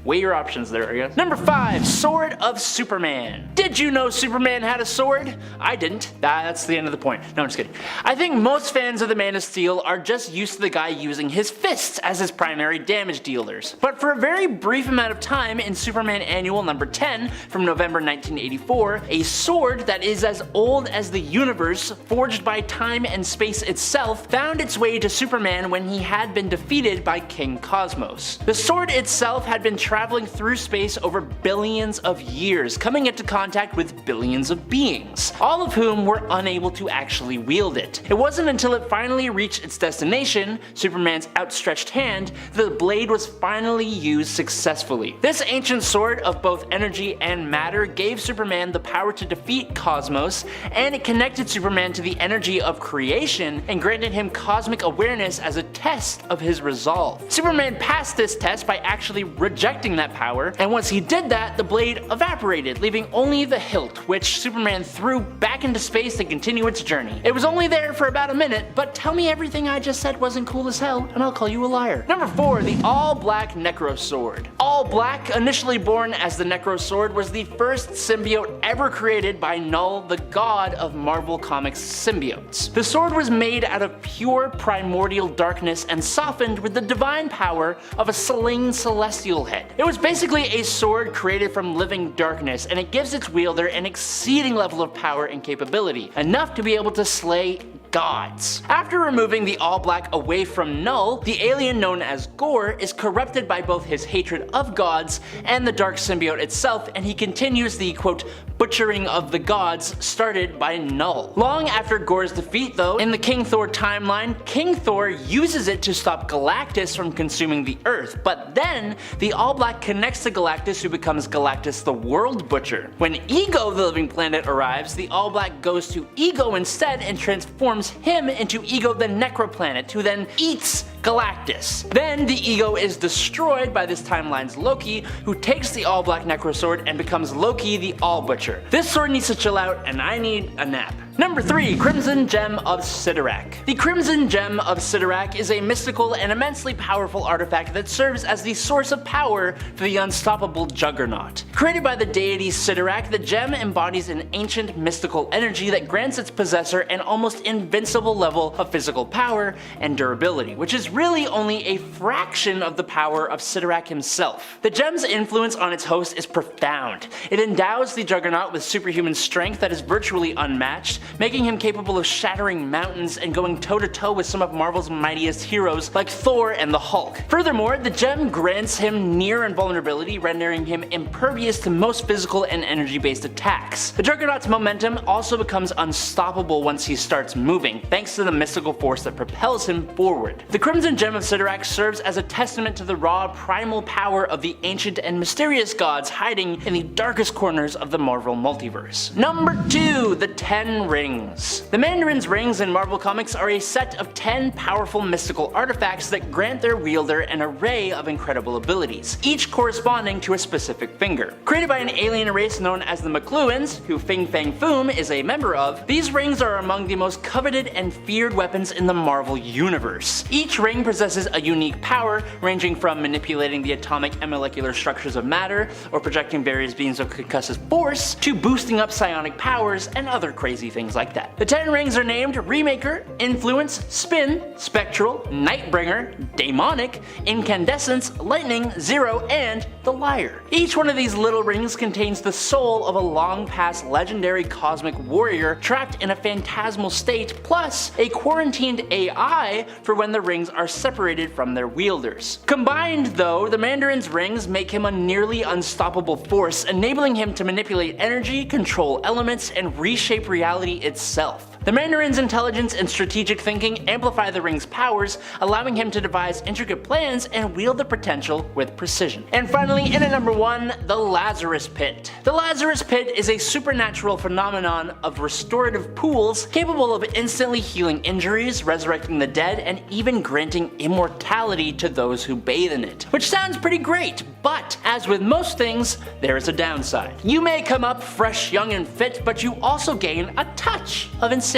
Speaker 4: Weigh your options there, I guess. Number 5, Sword of Superman. Did you know Superman had a sword? I didn't. That's the end of the point. No, I'm just kidding. I think most fans of the Man of Steel are just used to the guy using his fists as his primary damage dealers. But for a very brief amount of time in Superman Annual number 10 from November 1984, a sword that is as old as the universe, forged by time and space itself, found its way to Superman when he had been defeated by King Cosmos. The sword itself had been traveling through space over billions of years, coming into contact with billions of beings, all of whom were unable to actually wield it. It wasn't until it finally reached its destination, Superman's outstretched hand, that the blade was finally used successfully. This ancient sword of both energy and matter gave Superman the power to defeat Cosmos, and it connected Superman to the energy of creation and granted him cosmic awareness as a test of his resolve. Superman passed this test by actually rejecting that power, and once he did that, the blade evaporated, leaving only the hilt, which Superman threw back into space to continue its journey. It was only there for about a minute, but tell me everything I just said wasn't cool as hell, and I'll call you a liar. Number 4, the all-black Necro Sword. All Black, initially born as the Necro Sword, was the first symbiote ever created by Null, the god of Marvel Comics symbiotes. The sword was made out of pure primordial darkness and softened with the divine power of a slain celestial head. It was basically a sword created from living darkness, and it gives its wielder an exceeding level of power and capability, enough to be able to slay gods. After removing the All Black away from Null, the alien known as Gore is corrupted by both his hatred of gods and the dark symbiote itself, and he continues the quote butchering of the gods started by Null. Long after Gore's defeat though, in the King Thor timeline, King Thor uses it to stop Galactus from consuming the Earth, but then the All Black connects to Galactus, who becomes Galactus the World Butcher. When Ego the Living Planet arrives, the All Black goes to Ego instead and transforms him into Ego the Necroplanet, who then eats Galactus. Then the Ego is destroyed by this timeline's Loki, who takes the All Black Necro Sword and becomes Loki the All Butcher. This sword needs to chill out, and I need a nap. Number 3, Crimson Gem of Sidorak. The Crimson Gem of Sidorak is a mystical and immensely powerful artifact that serves as the source of power for the unstoppable Juggernaut. Created by the deity Sidorak, the gem embodies an ancient mystical energy that grants its possessor an almost invincible level of physical power and durability, which is really only a fraction of the power of Sidorak himself. The gem's influence on its host is profound. It endows the Juggernaut with superhuman strength that is virtually unmatched, making him capable of shattering mountains and going toe-to-toe with some of Marvel's mightiest heroes like Thor and the Hulk. Furthermore, the gem grants him near invulnerability, rendering him impervious to most physical and energy-based attacks. The Juggernaut's momentum also becomes unstoppable once he starts moving, thanks to the mystical force that propels him forward. The Crimson Gem of Sidorak serves as a testament to the raw, primal power of the ancient and mysterious gods hiding in the darkest corners of the Marvel multiverse. Number 2, the 10 Rings. The Mandarin's rings in Marvel Comics are a set of 10 powerful mystical artifacts that grant their wielder an array of incredible abilities, each corresponding to a specific finger. Created by an alien race known as the McLuhans, who Fin Fang Foom is a member of, these rings are among the most coveted and feared weapons in the Marvel universe. Each ring possesses a unique power, ranging from manipulating the atomic and molecular structures of matter, or projecting various beams of concussive force, to boosting up psionic powers and other crazy things like that. The 10 rings are named Remaker, Influence, Spin, Spectral, Nightbringer, Daemonic, Incandescence, Lightning, Zero, and the Liar. Each one of these little rings contains the soul of a long-past legendary cosmic warrior trapped in a phantasmal state, plus a quarantined AI for when the rings are separated from their wielders. Combined though, the Mandarin's rings make him a nearly unstoppable force, enabling him to manipulate energy, control elements, and reshape reality itself. The Mandarin's intelligence and strategic thinking amplify the ring's powers, allowing him to devise intricate plans and wield the potential with precision. And finally, in at number 1, the Lazarus Pit. The Lazarus Pit is a supernatural phenomenon of restorative pools capable of instantly healing injuries, resurrecting the dead, and even granting immortality to those who bathe in it. Which sounds pretty great, but as with most things, there is a downside. You may come up fresh, young, and fit, but you also gain a touch of insanity.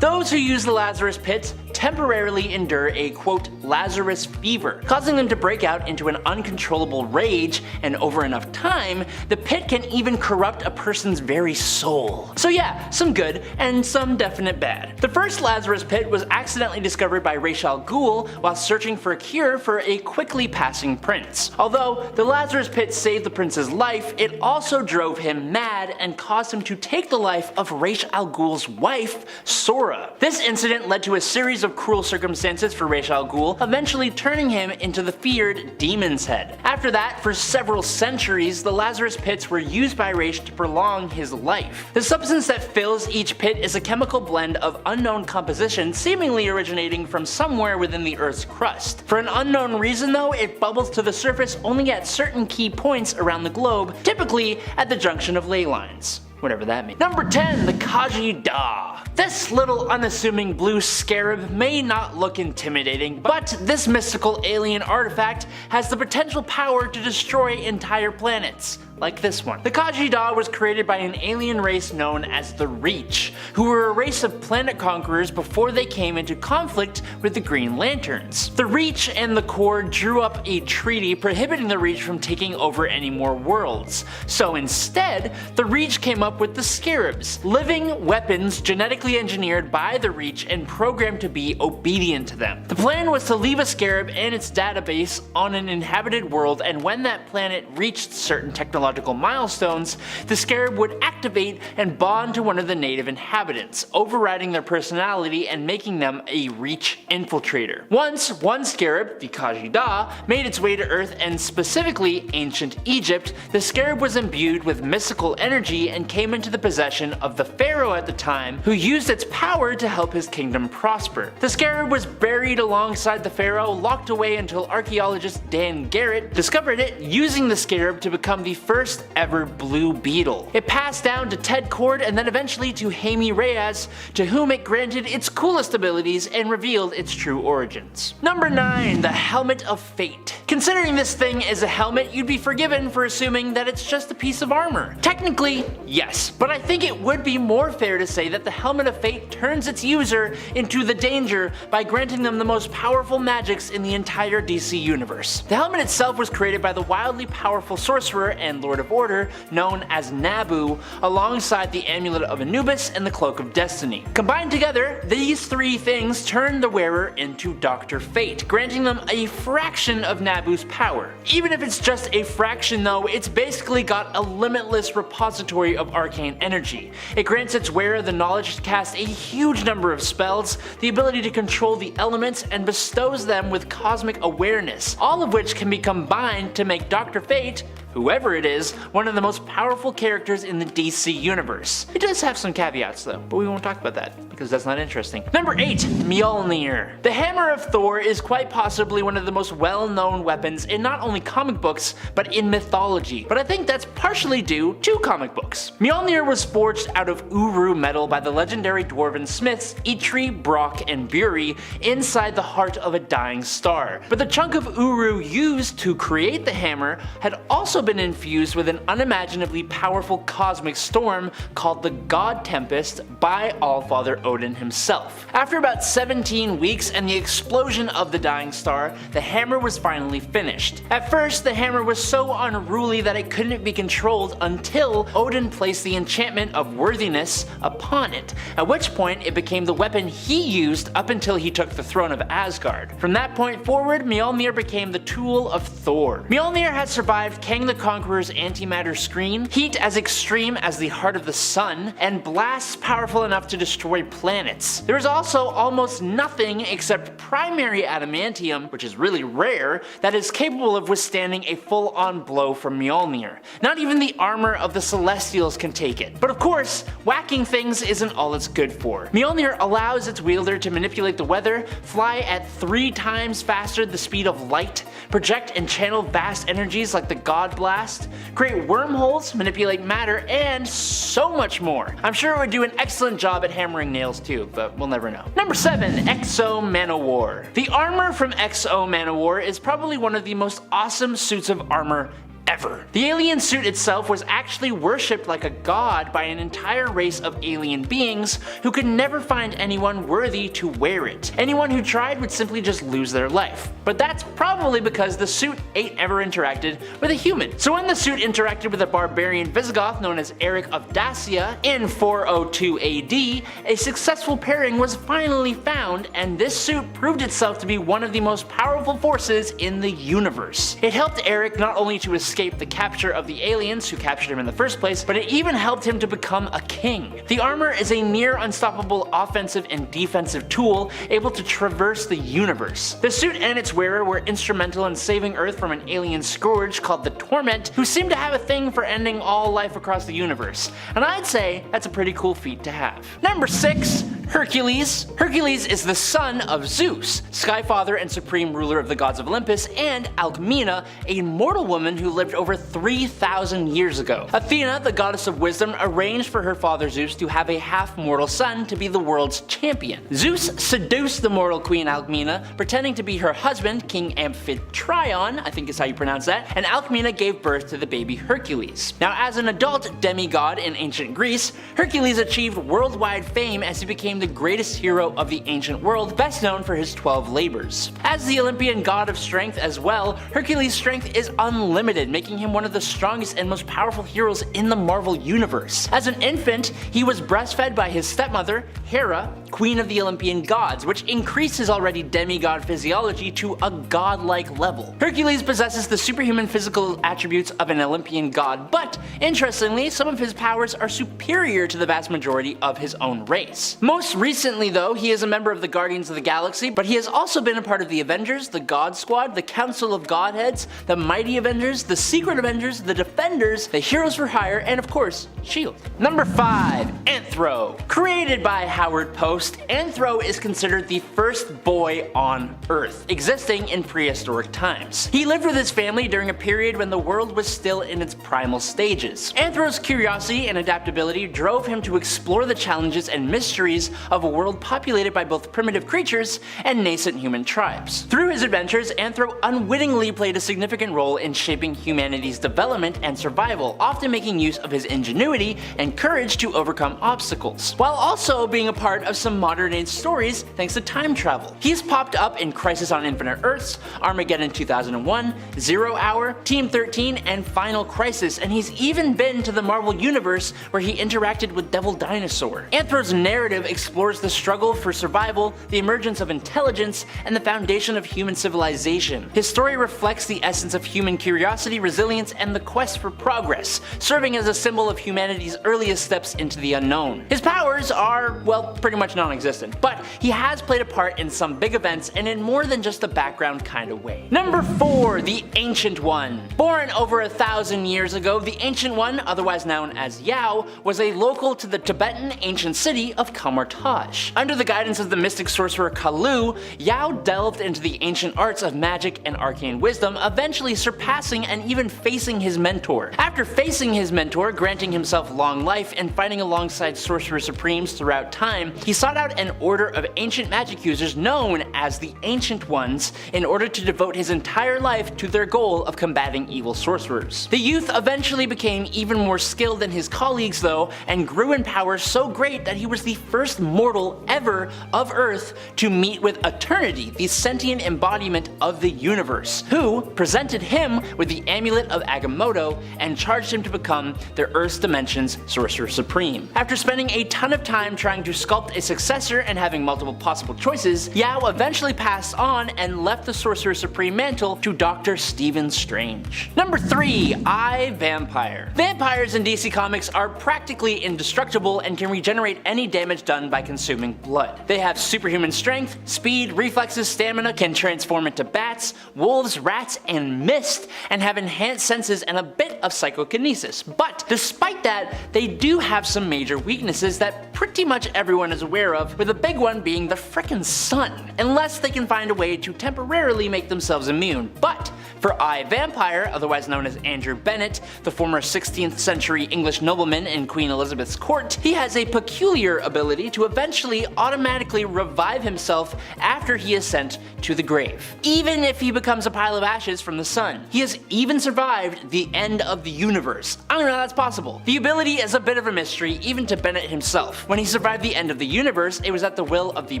Speaker 4: Those who use the Lazarus Pit temporarily endure a quote Lazarus fever, causing them to break out into an uncontrollable rage, and over enough time, the pit can even corrupt a person's very soul. So yeah, some good and some definite bad. The first Lazarus pit was accidentally discovered by Ra's al Ghul while searching for a cure for a quickly passing prince. Although the Lazarus pit saved the prince's life, it also drove him mad and caused him to take the life of Ra's al Ghul's wife, Sora. This incident led to a series of cruel circumstances for Ra's al Ghul, eventually turning him into the feared Demon's Head. After that, for several centuries, the Lazarus pits were used by Ra's to prolong his life. The substance that fills each pit is a chemical blend of unknown composition, seemingly originating from somewhere within the Earth's crust. For an unknown reason though, it bubbles to the surface only at certain key points around the globe, typically at the junction of ley lines. Whatever that means. Number 10. The Kaji Da. This little unassuming blue scarab may not look intimidating, but this mystical alien artifact has the potential power to destroy entire planets. Like this one. The Kaji Da was created by an alien race known as the Reach, who were a race of planet conquerors before they came into conflict with the Green Lanterns. The Reach and the Corps drew up a treaty prohibiting the Reach from taking over any more worlds. So instead, the Reach came up with the Scarabs, living weapons genetically engineered by the Reach and programmed to be obedient to them. The plan was to leave a Scarab and its database on an inhabited world, and when that planet reached certain technological milestones, the Scarab would activate and bond to one of the native inhabitants, overriding their personality and making them a Reach infiltrator. Once one Scarab, the Kaji Da, made its way to Earth and specifically ancient Egypt, the Scarab was imbued with mystical energy and came into the possession of the pharaoh at the time, who used its power to help his kingdom prosper. The Scarab was buried alongside the pharaoh, locked away until archaeologist Dan Garrett discovered it, using the Scarab to become the first ever Blue Beetle. It passed down to Ted Kord and then eventually to Jaime Reyes, to whom it granted its coolest abilities and revealed its true origins. Number 9. The Helmet of Fate. Considering this thing is a helmet, you'd be forgiven for assuming that it's just a piece of armor. Technically, yes, but I think it would be more fair to say that the Helmet of Fate turns its user into the danger by granting them the most powerful magics in the entire DC universe. The helmet itself was created by the wildly powerful sorcerer and Lord of Order known as Nabu, alongside the Amulet of Anubis and the Cloak of Destiny. Combined together, these three things turn the wearer into Dr. Fate, granting them a fraction of Nabu's power. Even if it's just a fraction though, it's basically got a limitless repository of arcane energy. It grants its wearer the knowledge to cast a huge number of spells, the ability to control the elements, and bestows them with cosmic awareness, all of which can be combined to make Dr. Fate, whoever it is, one of the most powerful characters in the DC universe. It does have some caveats though, but we won't talk about that because that's not interesting. Number 8. Mjolnir. The Hammer of Thor is quite possibly one of the most well-known weapons in not only comic books, but in mythology, but I think that's partially due to comic books. Mjolnir was forged out of Uru metal by the legendary dwarven smiths Eitri, Brock, and Buri inside the heart of a dying star. But the chunk of Uru used to create the hammer had also been infused with an unimaginably powerful cosmic storm called the God Tempest by Allfather Odin himself. After about 17 weeks and the explosion of the dying star, the hammer was finally finished. At first, the hammer was so unruly that it couldn't be controlled until Odin placed the enchantment of worthiness upon it, at which point it became the weapon he used up until he took the throne of Asgard. From that point forward, Mjolnir became the tool of Thor. Mjolnir had survived Kang the Conqueror's antimatter screen, heat as extreme as the heart of the sun, and blasts powerful enough to destroy planets. There is also almost nothing except primary adamantium, which is really rare, that is capable of withstanding a full-on blow from Mjolnir. Not even the armor of the Celestials can take it. But of course, whacking things isn't all it's good for. Mjolnir allows its wielder to manipulate the weather, fly at 3 times faster the speed of light, project and channel vast energies like the God Blast, create wormholes, manipulate matter, and so much more. I'm sure it would do an excellent job at hammering nails too, but we'll never know. Number 7. Exo Manowar. The armor from Exo Manowar is probably one of the most awesome suits of armor ever. The alien suit itself was actually worshipped like a god by an entire race of alien beings who could never find anyone worthy to wear it. Anyone who tried would simply just lose their life. But that's probably because the suit ain't ever interacted with a human. So when the suit interacted with a barbarian Visigoth known as Eric of Dacia in 402 AD, a successful pairing was finally found, and this suit proved itself to be one of the most powerful forces in the universe. It helped Eric not only to escape the capture of the aliens who captured him in the first place, but it even helped him to become a king. The armor is a near unstoppable offensive and defensive tool, able to traverse the universe. The suit and its wearer were instrumental in saving Earth from an alien scourge called the Torment, who seemed to have a thing for ending all life across the universe. And I'd say that's a pretty cool feat to have. Number 6. Hercules. Hercules is the son of Zeus, Skyfather and supreme ruler of the gods of Olympus, and Alcmena, a mortal woman who lived over 3,000 years ago. Athena, the goddess of wisdom, arranged for her father Zeus to have a half-mortal son to be the world's champion. Zeus seduced the mortal queen Alcmena, pretending to be her husband, King Amphitryon, I think is how you pronounce that, and Alcmena gave birth to the baby Hercules. Now, as an adult demigod in ancient Greece, Hercules achieved worldwide fame as he became the greatest hero of the ancient world, best known for his 12 labors. As the Olympian god of strength as well, Hercules' strength is unlimited, making him one of the strongest and most powerful heroes in the Marvel universe. As an infant, he was breastfed by his stepmother, Hera, queen of the Olympian gods, which increased his already demigod physiology to a godlike level. Hercules possesses the superhuman physical attributes of an Olympian god, but interestingly, some of his powers are superior to the vast majority of his own race. Most recently though, he is a member of the Guardians of the Galaxy, but he has also been a part of the Avengers, the God Squad, the Council of Godheads, the Mighty Avengers, the Secret Avengers, the Defenders, the Heroes for Hire, and of course, S.H.I.E.L.D. Number 5. Anthro. Created by Howard Post, Anthro is considered the first boy on Earth, existing in prehistoric times. He lived with his family during a period when the world was still in its primal stages. Anthro's curiosity and adaptability drove him to explore the challenges and mysteries of a world populated by both primitive creatures and nascent human tribes. Through his adventures, Anthro unwittingly played a significant role in shaping humanity's development and survival, often making use of his ingenuity and courage to overcome obstacles, while also being a part of some modern-age stories thanks to time travel. He's popped up in Crisis on Infinite Earths, Armageddon 2001, Zero Hour, Team 13, and Final Crisis, and he's even been to the Marvel Universe where he interacted with Devil Dinosaur. Anthro's narrative explores the struggle for survival, the emergence of intelligence, and the foundation of human civilization. His story reflects the essence of human curiosity, resilience, and the quest for progress, serving as a symbol of humanity's earliest steps into the unknown. His powers are, well, pretty much non-existent, but he has played a part in some big events and in more than just a background kind of way. Number 4. The Ancient One. Born over 1,000 years ago, the Ancient One, otherwise known as Yao, was a local to the Tibetan ancient city of Kamar-Taj. Under the guidance of the mystic sorcerer Kalu, Yao delved into the ancient arts of magic and arcane wisdom, eventually surpassing and even facing his mentor. After facing his mentor, granting himself long life, and fighting alongside sorcerer supremes throughout time, he sought out an order of ancient magic users known as the Ancient Ones in order to devote his entire life to their goal of combating evil sorcerers. The youth eventually became even more skilled than his colleagues though, and grew in power so great that he was the first mortal ever of Earth to meet with Eternity, the sentient embodiment of the universe, who presented him with the Amulet of Agamotto and charged him to become the Earth's Dimension's Sorcerer Supreme. After spending a ton of time trying to sculpt a successor and having multiple possible choices, Yao eventually passed on and left the Sorcerer Supreme mantle to Dr. Stephen Strange. Number 3. I, Vampire. Vampires in DC Comics are practically indestructible and can regenerate any damage done by consuming blood. They have superhuman strength, speed, reflexes, stamina, can transform into bats, wolves, rats, and mist, and have enhanced senses and a bit of psychokinesis. But despite that, they do have some major weaknesses that pretty much everyone is aware of, with the big one being the frickin' sun. And unless they can find a way to temporarily make themselves immune. But for I, Vampire, otherwise known as Andrew Bennett, the former 16th century English nobleman in Queen Elizabeth's court, he has a peculiar ability to eventually automatically revive himself after he is sent to the grave, even if he becomes a pile of ashes from the sun. He has even survived the end of the universe. I don't know how that's possible. The ability is a bit of a mystery even to Bennett himself. When he survived the end of the universe, it was at the will of the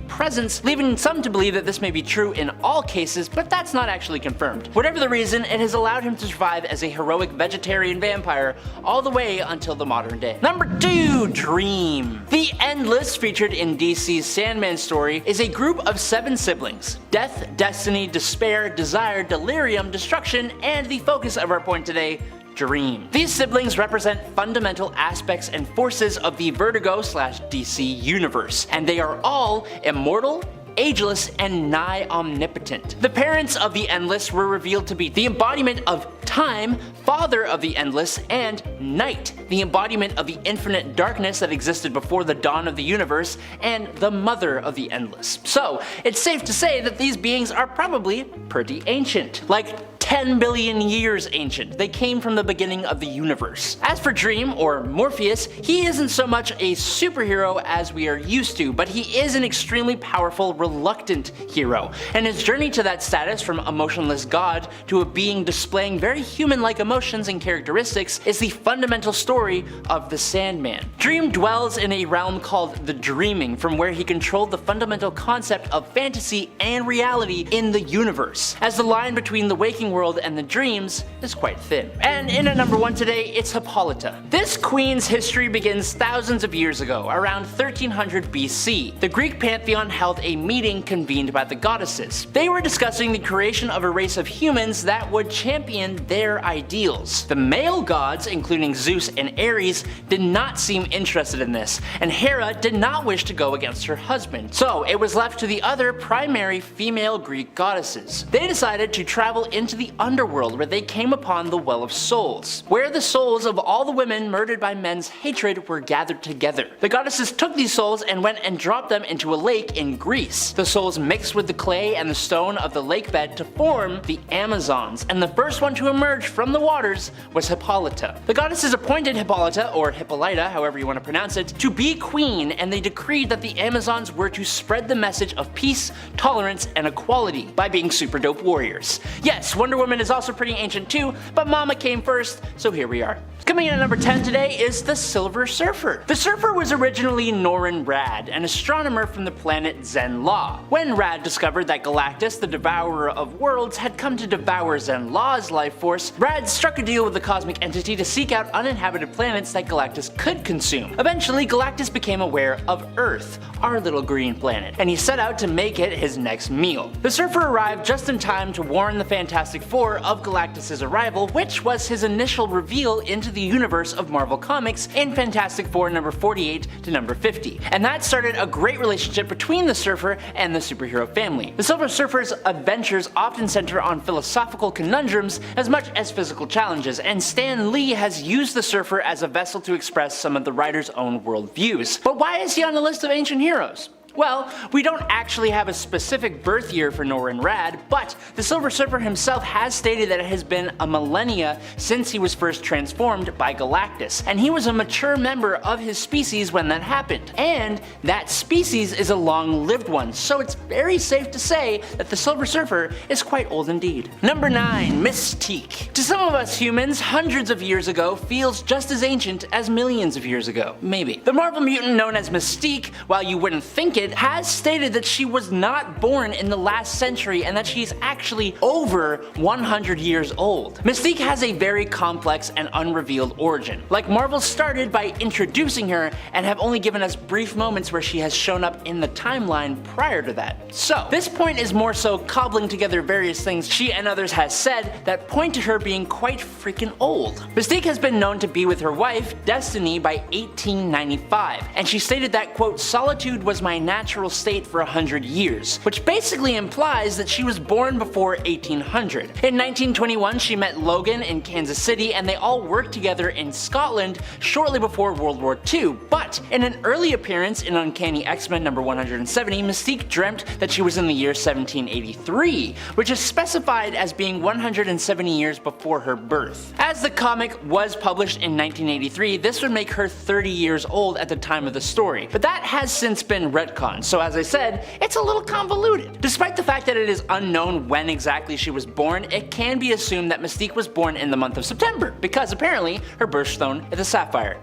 Speaker 4: Presence, leaving some to believe that this may be true in all cases, but that's not actually confirmed. Whatever the reason, it has allowed him to survive as a heroic vegetarian vampire all the way until the modern day. Number 2, Dream. The Endless, featured in DC's Sandman story, is a group of 7 siblings. Death, destiny, despair, desire, delirium, destruction, and the focus of our point today, Dream. These siblings represent fundamental aspects and forces of the Vertigo/DC universe, and they are all immortal, ageless, and nigh omnipotent. The parents of the Endless were revealed to be the embodiment of Time, father of the Endless, and Night, the embodiment of the infinite darkness that existed before the dawn of the universe, and the mother of the Endless. So, it's safe to say that these beings are probably pretty ancient. Like 10 billion years ancient. They came from the beginning of the universe. As for Dream, or Morpheus, he isn't so much a superhero as we are used to, but he is an extremely powerful, reluctant hero, and his journey to that status from emotionless god to a being displaying very human-like emotions and characteristics is the fundamental story of the Sandman. Dream dwells in a realm called the Dreaming, from where he controlled the fundamental concept of fantasy and reality in the universe, as the line between the waking world and the dreams is quite thin. And in at number 1 today, it's Hippolyta. This queen's history begins thousands of years ago, around 1300 BC. The Greek pantheon held a meeting convened by the goddesses. They were discussing the creation of a race of humans that would champion their ideals. The male gods, including Zeus and Ares, did not seem interested in this, and Hera did not wish to go against her husband. So it was left to the other primary female Greek goddesses. They decided to travel into the underworld, where they came upon the Well of Souls, where the souls of all the women murdered by men's hatred were gathered together. The goddesses took these souls and went and dropped them into a lake in Greece. The souls mixed with the clay and the stone of the lake bed to form the Amazons, and the first one to emerge from the waters was Hippolyta. The goddesses appointed Hippolyta, or Hippolyta, however you want to pronounce it, to be queen, and they decreed that the Amazons were to spread the message of peace, tolerance, and equality by being super dope warriors. Yes, Wonder Woman is also pretty ancient too, but Mama came first, so here we are. Coming in at number 10 today is the Silver Surfer. The Surfer was originally Norrin Radd, an astronomer from the planet Zen-La. When Radd discovered that Galactus, the Devourer of Worlds, had come to devour Zen-La's life force, Radd struck a deal with the cosmic entity to seek out uninhabited planets that Galactus could consume. Eventually, Galactus became aware of Earth, our little green planet, and he set out to make it his next meal. The Surfer arrived just in time to warn the Fantastic Four of Galactus' arrival, which was his initial reveal into the universe of Marvel Comics in Fantastic Four number 48 to number 50. And that started a great relationship between the Surfer and the superhero family. The Silver Surfer's adventures often center on philosophical conundrums as much as physical challenges, and Stan Lee has used the Surfer as a vessel to express some of the writer's own worldviews. But why is he on the list of ancient heroes? Well, we don't actually have a specific birth year for Norrin Radd, but the Silver Surfer himself has stated that it has been a millennia since he was first transformed by Galactus, and he was a mature member of his species when that happened. And that species is a long-lived one, so it's very safe to say that the Silver Surfer is quite old indeed. Number 9, Mystique. To some of us humans, hundreds of years ago feels just as ancient as millions of years ago. Maybe. The Marvel mutant known as Mystique, while you wouldn't think it, has stated that she was not born in the last century and that she's actually over 100 years old. Mystique has a very complex and unrevealed origin. Like Marvel started by introducing her and have only given us brief moments where she has shown up in the timeline prior to that. So, this point is more so cobbling together various things she and others has said that point to her being quite freaking old. Mystique has been known to be with her wife, Destiny, by 1895, and she stated that, quote, "Solitude was my natural state for 100 years, which basically implies that she was born before 1800. In 1921, she met Logan in Kansas City, and they all worked together in Scotland shortly before World War II, but in an early appearance in Uncanny X-Men number 170, Mystique dreamt that she was in the year 1783, which is specified as being 170 years before her birth. As the comic was published in 1983, this would make her 30 years old at the time of the story, but that has since been retconned, so as I said, it's a little convoluted. Despite the fact that it is unknown when exactly she was born, it can be assumed that Mystique was born in the month of September, because apparently her birthstone is a sapphire.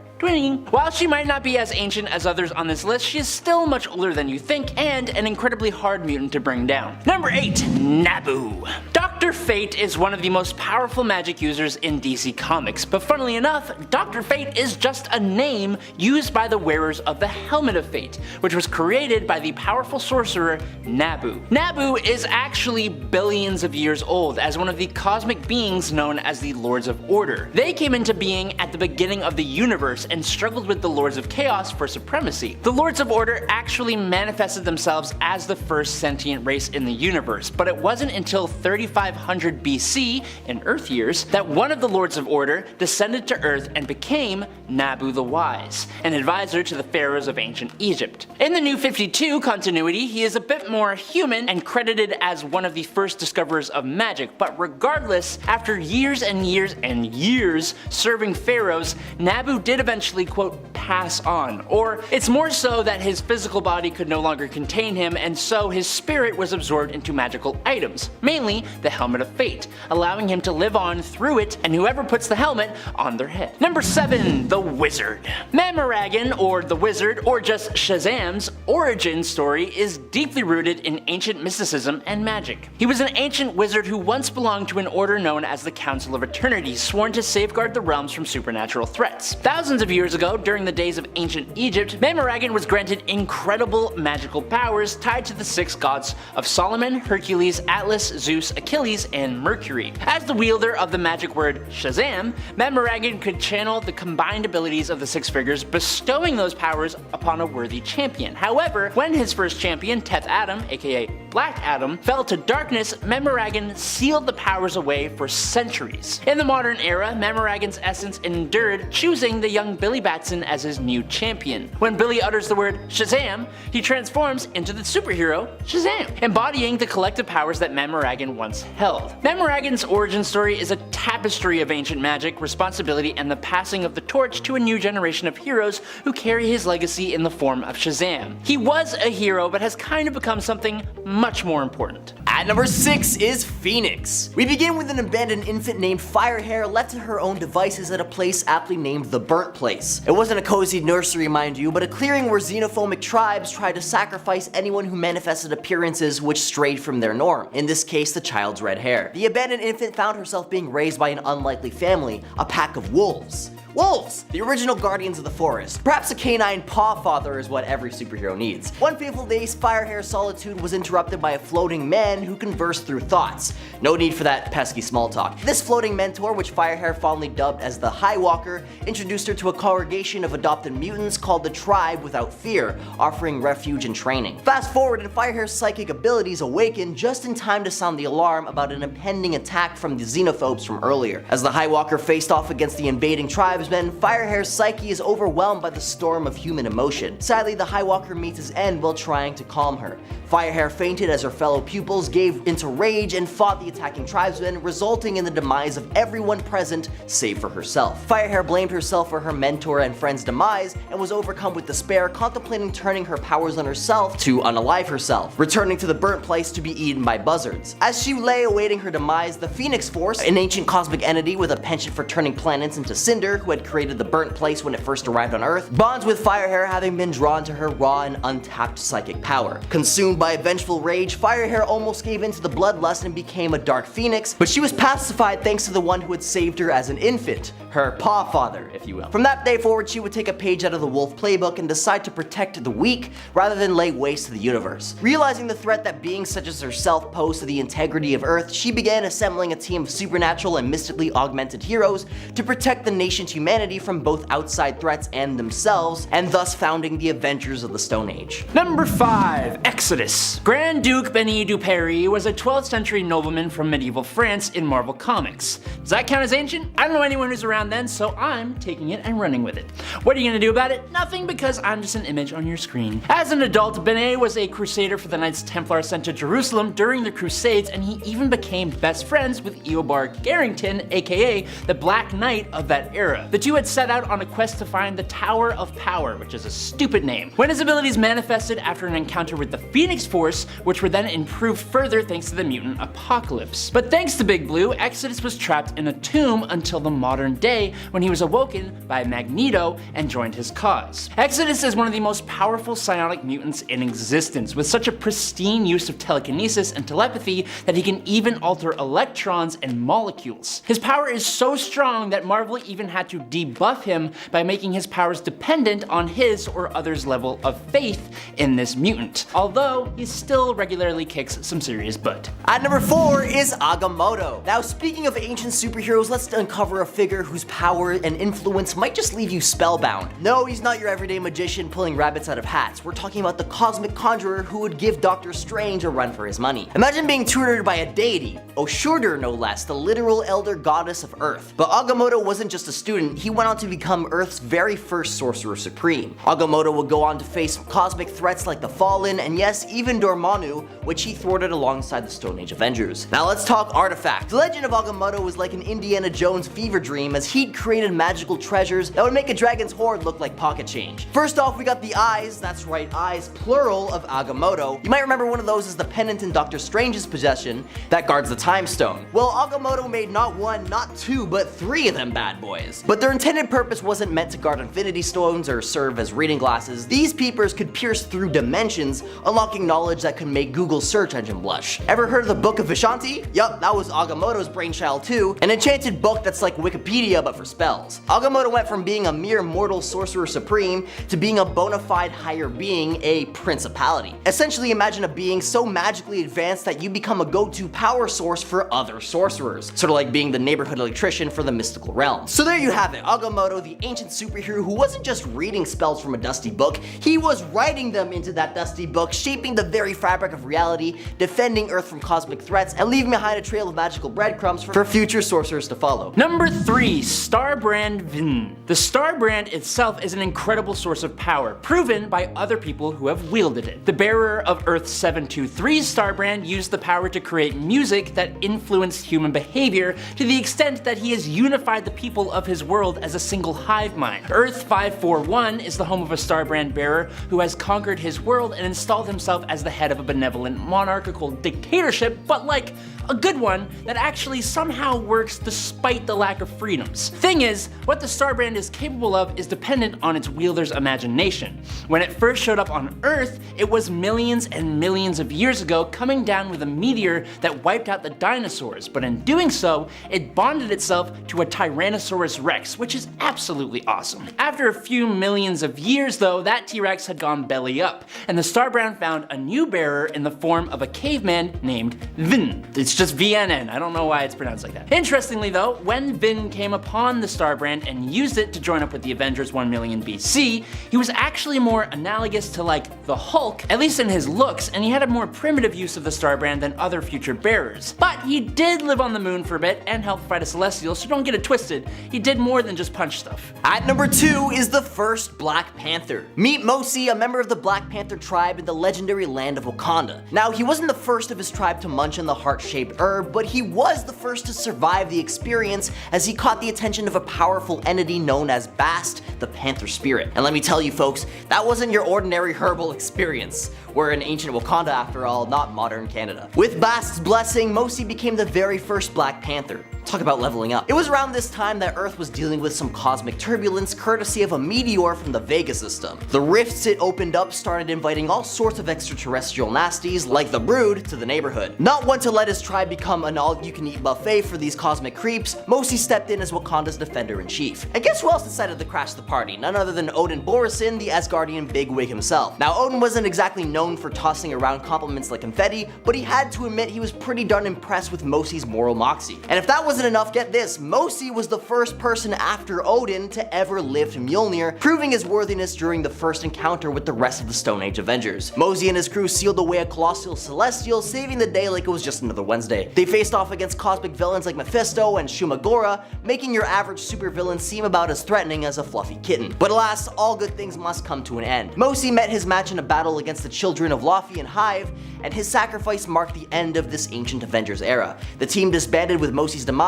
Speaker 4: While she might not be as ancient as others on this list, she is still much older than you think, and an incredibly hard mutant to bring down. Number 8. Nabu. Dr. Fate is one of the most powerful magic users in DC Comics, but funnily enough, Dr. Fate is just a name used by the wearers of the Helmet of Fate, which was created by the powerful sorcerer Nabu. Nabu is actually billions of years old as one of the cosmic beings known as the Lords of Order. They came into being at the beginning of the universe and struggled with the Lords of Chaos for supremacy. The Lords of Order actually manifested themselves as the first sentient race in the universe, but it wasn't until 3500 BC, in Earth years, that one of the Lords of Order descended to Earth and became Nabu the Wise, an advisor to the pharaohs of ancient Egypt. In the New 52 continuity, he is a bit more human and credited as one of the first discoverers of magic, but regardless, after years and years and years serving pharaohs, Nabu did eventually quote pass on, or it's more so that his physical body could no longer contain him, and so his spirit was absorbed into magical items, mainly the Helmet of Fate, allowing him to live on through it and whoever puts the helmet on their head. Number 7. The Wizard. Mamaragan, or the Wizard, or just Shazam's origin story is deeply rooted in ancient mysticism and magic. He was an ancient wizard who once belonged to an order known as the Council of Eternity, sworn to safeguard the realms from supernatural threats. Thousands of years ago, during the days of ancient Egypt, Mamaragan was granted incredible magical powers tied to the 6 gods of Solomon, Hercules, Atlas, Zeus, Achilles, and Mercury. As the wielder of the magic word Shazam, Mamaragan could channel the combined abilities of the 6 figures, bestowing those powers upon a worthy champion. However, when his first champion, Teth Adam, aka Black Adam, fell to darkness, Mamaragan sealed the powers away for centuries. In the modern era, Mamaragan's essence endured, choosing the young Billy Batson as his new champion. When Billy utters the word Shazam, he transforms into the superhero Shazam, embodying the collective powers that Mamaragan once held. Mamaragan's origin story is a tapestry of ancient magic, responsibility, and the passing of the torch to a new generation of heroes who carry his legacy in the form of Shazam. He was a hero, but has kind of become something much more important.
Speaker 2: At number 6 is Phoenix. We begin with an abandoned infant named Firehair left to her own devices at a place aptly named the Burnt Place. It wasn't a cozy nursery, mind you, but a clearing where xenophobic tribes tried to sacrifice anyone who manifested appearances which strayed from their norm, in this case the child's red hair. The abandoned infant found herself being raised by an unlikely family, a pack of wolves. Wolves! The original guardians of the forest. Perhaps a canine paw father is what every superhero needs. One fateful day, Firehair's solitude was interrupted by a floating man who conversed through thoughts. No need for that pesky small talk. This floating mentor, which Firehair fondly dubbed as the High Walker, introduced her to a congregation of adopted mutants called the Tribe Without Fear, offering refuge and training. Fast forward, and Firehair's psychic abilities awaken just in time to sound the alarm about an impending attack from the xenophobes from earlier. As the High Walker faced off against the invading tribesmen, Firehair's psyche is overwhelmed by the storm of human emotion. Sadly, the High Walker meets his end while trying to calm her. Firehair fainted as her fellow pupils gave into rage and fought the attacking tribesmen, resulting in the demise of everyone present save for herself. Firehair blamed herself for her mentor and friend's demise and was overcome with despair, contemplating turning her powers on herself to unalive herself, returning to the Burnt Place to be eaten by buzzards. As she lay awaiting her demise, the Phoenix Force, an ancient cosmic entity with a penchant for turning planets into cinder, who had created the Burnt Place when it first arrived on Earth, bonds with Firehair, having been drawn to her raw and untapped psychic power. Consumed by a vengeful rage, Firehair almost gave in to the bloodlust and became a Dark Phoenix, but she was pacified thanks to the one who had saved her as an infant, her paw father, if you will. From that day forward, she would take a page out of the Wolf playbook and decide to protect the weak rather than lay waste to the universe. Realizing the threat that beings such as herself posed to the integrity of Earth, she began assembling a team of supernatural and mystically augmented heroes to protect the nation's humanity from both outside threats and themselves, and thus founding the Avengers of the Stone Age.
Speaker 4: Number 5. Exodus. Grand Duke Benny du Perry was a 12th century nobleman from medieval France in Marvel Comics. Does that count as ancient? I don't know anyone who's around then, so I'm taking it and running with it. What are you gonna do about it? Nothing, because I'm just an image on your screen. As an adult, Benet was a crusader for the Knights Templar sent to Jerusalem during the Crusades, and he even became best friends with Eobard Garrington, aka the Black Knight of that era. The two had set out on a quest to find the Tower of Power, which is a stupid name. When his abilities manifested after an encounter with the Phoenix Force, which were then improved further thanks to the mutant apocalypse. But thanks to Big Blue, Exodus was trapped in a tomb until the modern day, when he was awoken by Magneto and joined his cause. Exodus is one of the most powerful psionic mutants in existence, with such a pristine use of telekinesis and telepathy that he can even alter electrons and molecules. His power is so strong that Marvel even had to debuff him by making his powers dependent on his or others' level of faith in this mutant, although he still regularly kicks some serious butt.
Speaker 2: At number 4 is Agamotto. Now, speaking of ancient superheroes, let's uncover a figure whose power and influence might just leave you spellbound. No, he's not your everyday magician pulling rabbits out of hats. We're talking about the cosmic conjurer who would give Doctor Strange a run for his money. Imagine being tutored by a deity, Oshurdur no less, the literal elder goddess of Earth. But Agamotto wasn't just a student, he went on to become Earth's very first Sorcerer Supreme. Agamotto would go on to face cosmic threats like the Fallen, and yes, even Dormammu, which he thwarted alongside the Stone Age Avengers. Now let's talk artifact. The legend of Agamotto was like an Indiana Jones fever dream, as he'd created magical treasures that would make a dragon's hoard look like pocket change. First off, we got the eyes, that's right, eyes plural, of Agamotto. You might remember one of those as the pendant in Doctor Strange's possession that guards the Time Stone. Well, Agamotto made not one, not two, but 3 of them bad boys. But their intended purpose wasn't meant to guard Infinity Stones or serve as reading glasses. These peepers could pierce through dimensions, unlocking knowledge that could make Google's search engine blush. Ever heard of the Book of Vishanti? Yup, that was Agamotto's brainchild too, an enchanted book that's like Wikipedia but for spells. Agamotto went from being a mere mortal sorcerer supreme to being a bona fide higher being, a principality. Essentially, imagine a being so magically advanced that you become a go-to power source for other sorcerers, sort of like being the neighborhood electrician for the mystical realm. So there you have it, Agamotto, the ancient superhero who wasn't just reading spells from a dusty book, he was writing them into that dusty book, shaping the very fabric of reality, defending Earth from cosmic threats, and leaving behind a trail of magical breadcrumbs for future sorcerers to follow.
Speaker 4: Number 3. Starbrand Vin. The Starbrand itself is an incredible source of power, proven by other people who have wielded it. The bearer of Earth 723's Starbrand used the power to create music that influenced human behavior to the extent that he has unified the people of his world as a single hive mind. Earth 541 is the home of a Starbrand bearer who has conquered his world and installed himself as the head of a benevolent monarchical dictatorship, but like a good one that actually somehow works despite the lack of freedoms. Thing is, what the Starbrand is capable of is dependent on its wielder's imagination. When it first showed up on Earth, it was millions and millions of years ago, coming down with a meteor that wiped out the dinosaurs, but in doing so, it bonded itself to a Tyrannosaurus Rex, which is absolutely awesome. After a few millions of years though, that T-Rex had gone belly up, and the Starbrand found a new bearer in the form of a caveman named Vin. It's just VNN, I don't know why it's pronounced like that. Interestingly though, when Vin came upon the Starbrand and used it to join up with the Avengers 1 million BC, he was actually more analogous to like the Hulk, at least in his looks, and he had a more primitive use of the Starbrand than other future bearers. But he did live on the moon for a bit and help fight a Celestial, so don't get it twisted, he did more than just punch stuff.
Speaker 2: At number 2 is the first Black Panther. Meet Mosi, a member of the Black Panther tribe in the legendary land of Wakanda. Now, he wasn't the first of his tribe to munch on the heart-shaped herb, but he was the first to survive the experience as he caught the attention of a powerful entity known as Bast, the Panther Spirit. And let me tell you folks, that wasn't your ordinary herbal experience. We're in ancient Wakanda after all, not modern Canada. With Bast's blessing, Mosi became the very first Black Panther. Talk about leveling up. It was around this time that Earth was dealing with some cosmic turbulence courtesy of a meteor from the Vega system. The rifts it opened up started inviting all sorts of extraterrestrial nasties like the Brood to the neighborhood. Not one to let his tribe become an all-you-can-eat buffet for these cosmic creeps, Mosi stepped in as Wakanda's defender-in-chief. And guess who else decided to crash the party? None other than Odin Borison, the Asgardian bigwig himself. Now, Odin wasn't exactly known for tossing around compliments like confetti, but he had to admit he was pretty darn impressed with Mosi's moral moxie. And if that wasn't enough, get this, Mosi was the first person after Odin to ever lift Mjolnir, proving his worthiness during the first encounter with the rest of the Stone Age Avengers. Mosi and his crew sealed away a colossal celestial, saving the day like it was just another Wednesday. They faced off against cosmic villains like Mephisto and Shumagora, making your average supervillain seem about as threatening as a fluffy kitten. But alas, all good things must come to an end. Mosi met his match in a battle against the children of Laufey and Hive, and his sacrifice marked the end of this ancient Avengers era. The team disbanded with Mosi's demise,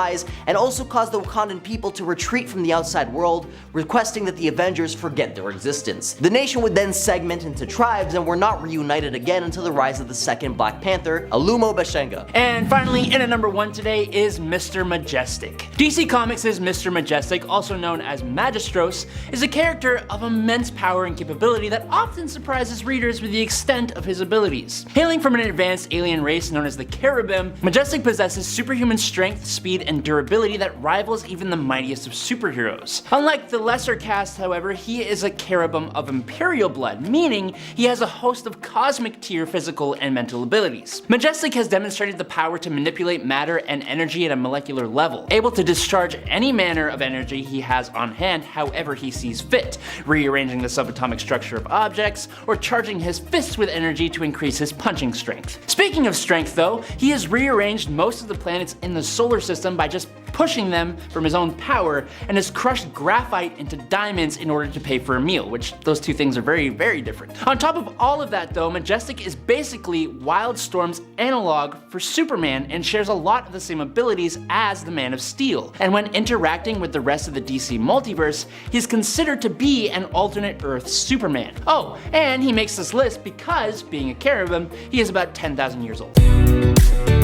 Speaker 2: and also caused the Wakandan people to retreat from the outside world, requesting that the Avengers forget their existence. The nation would then segment into tribes and were not reunited again until the rise of the second Black Panther, Alumo Bashenga.
Speaker 4: And finally, in at number 1 today is Mr. Majestic. DC Comics' Mr. Majestic, also known as Magistros, is a character of immense power and capability that often surprises readers with the extent of his abilities. Hailing from an advanced alien race known as the Cherubim, Majestic possesses superhuman strength, speed, and durability that rivals even the mightiest of superheroes. Unlike the lesser cast, however, he is a Cherubim of Imperial blood, meaning he has a host of cosmic tier physical and mental abilities. Majestic has demonstrated the power to manipulate matter and energy at a molecular level, able to discharge any manner of energy he has on hand however he sees fit, rearranging the subatomic structure of objects, or charging his fists with energy to increase his punching strength. Speaking of strength though, he has rearranged most of the planets in the solar system by just pushing them from his own power, and has crushed graphite into diamonds in order to pay for a meal, which those two things are very, very different. On top of all of that though, Majestic is basically Wildstorm's analog for Superman and shares a lot of the same abilities as the Man of Steel. And when interacting with the rest of the DC multiverse, he's considered to be an alternate Earth Superman. Oh, and he makes this list because, being a Cherubim, he is about 10,000 years old.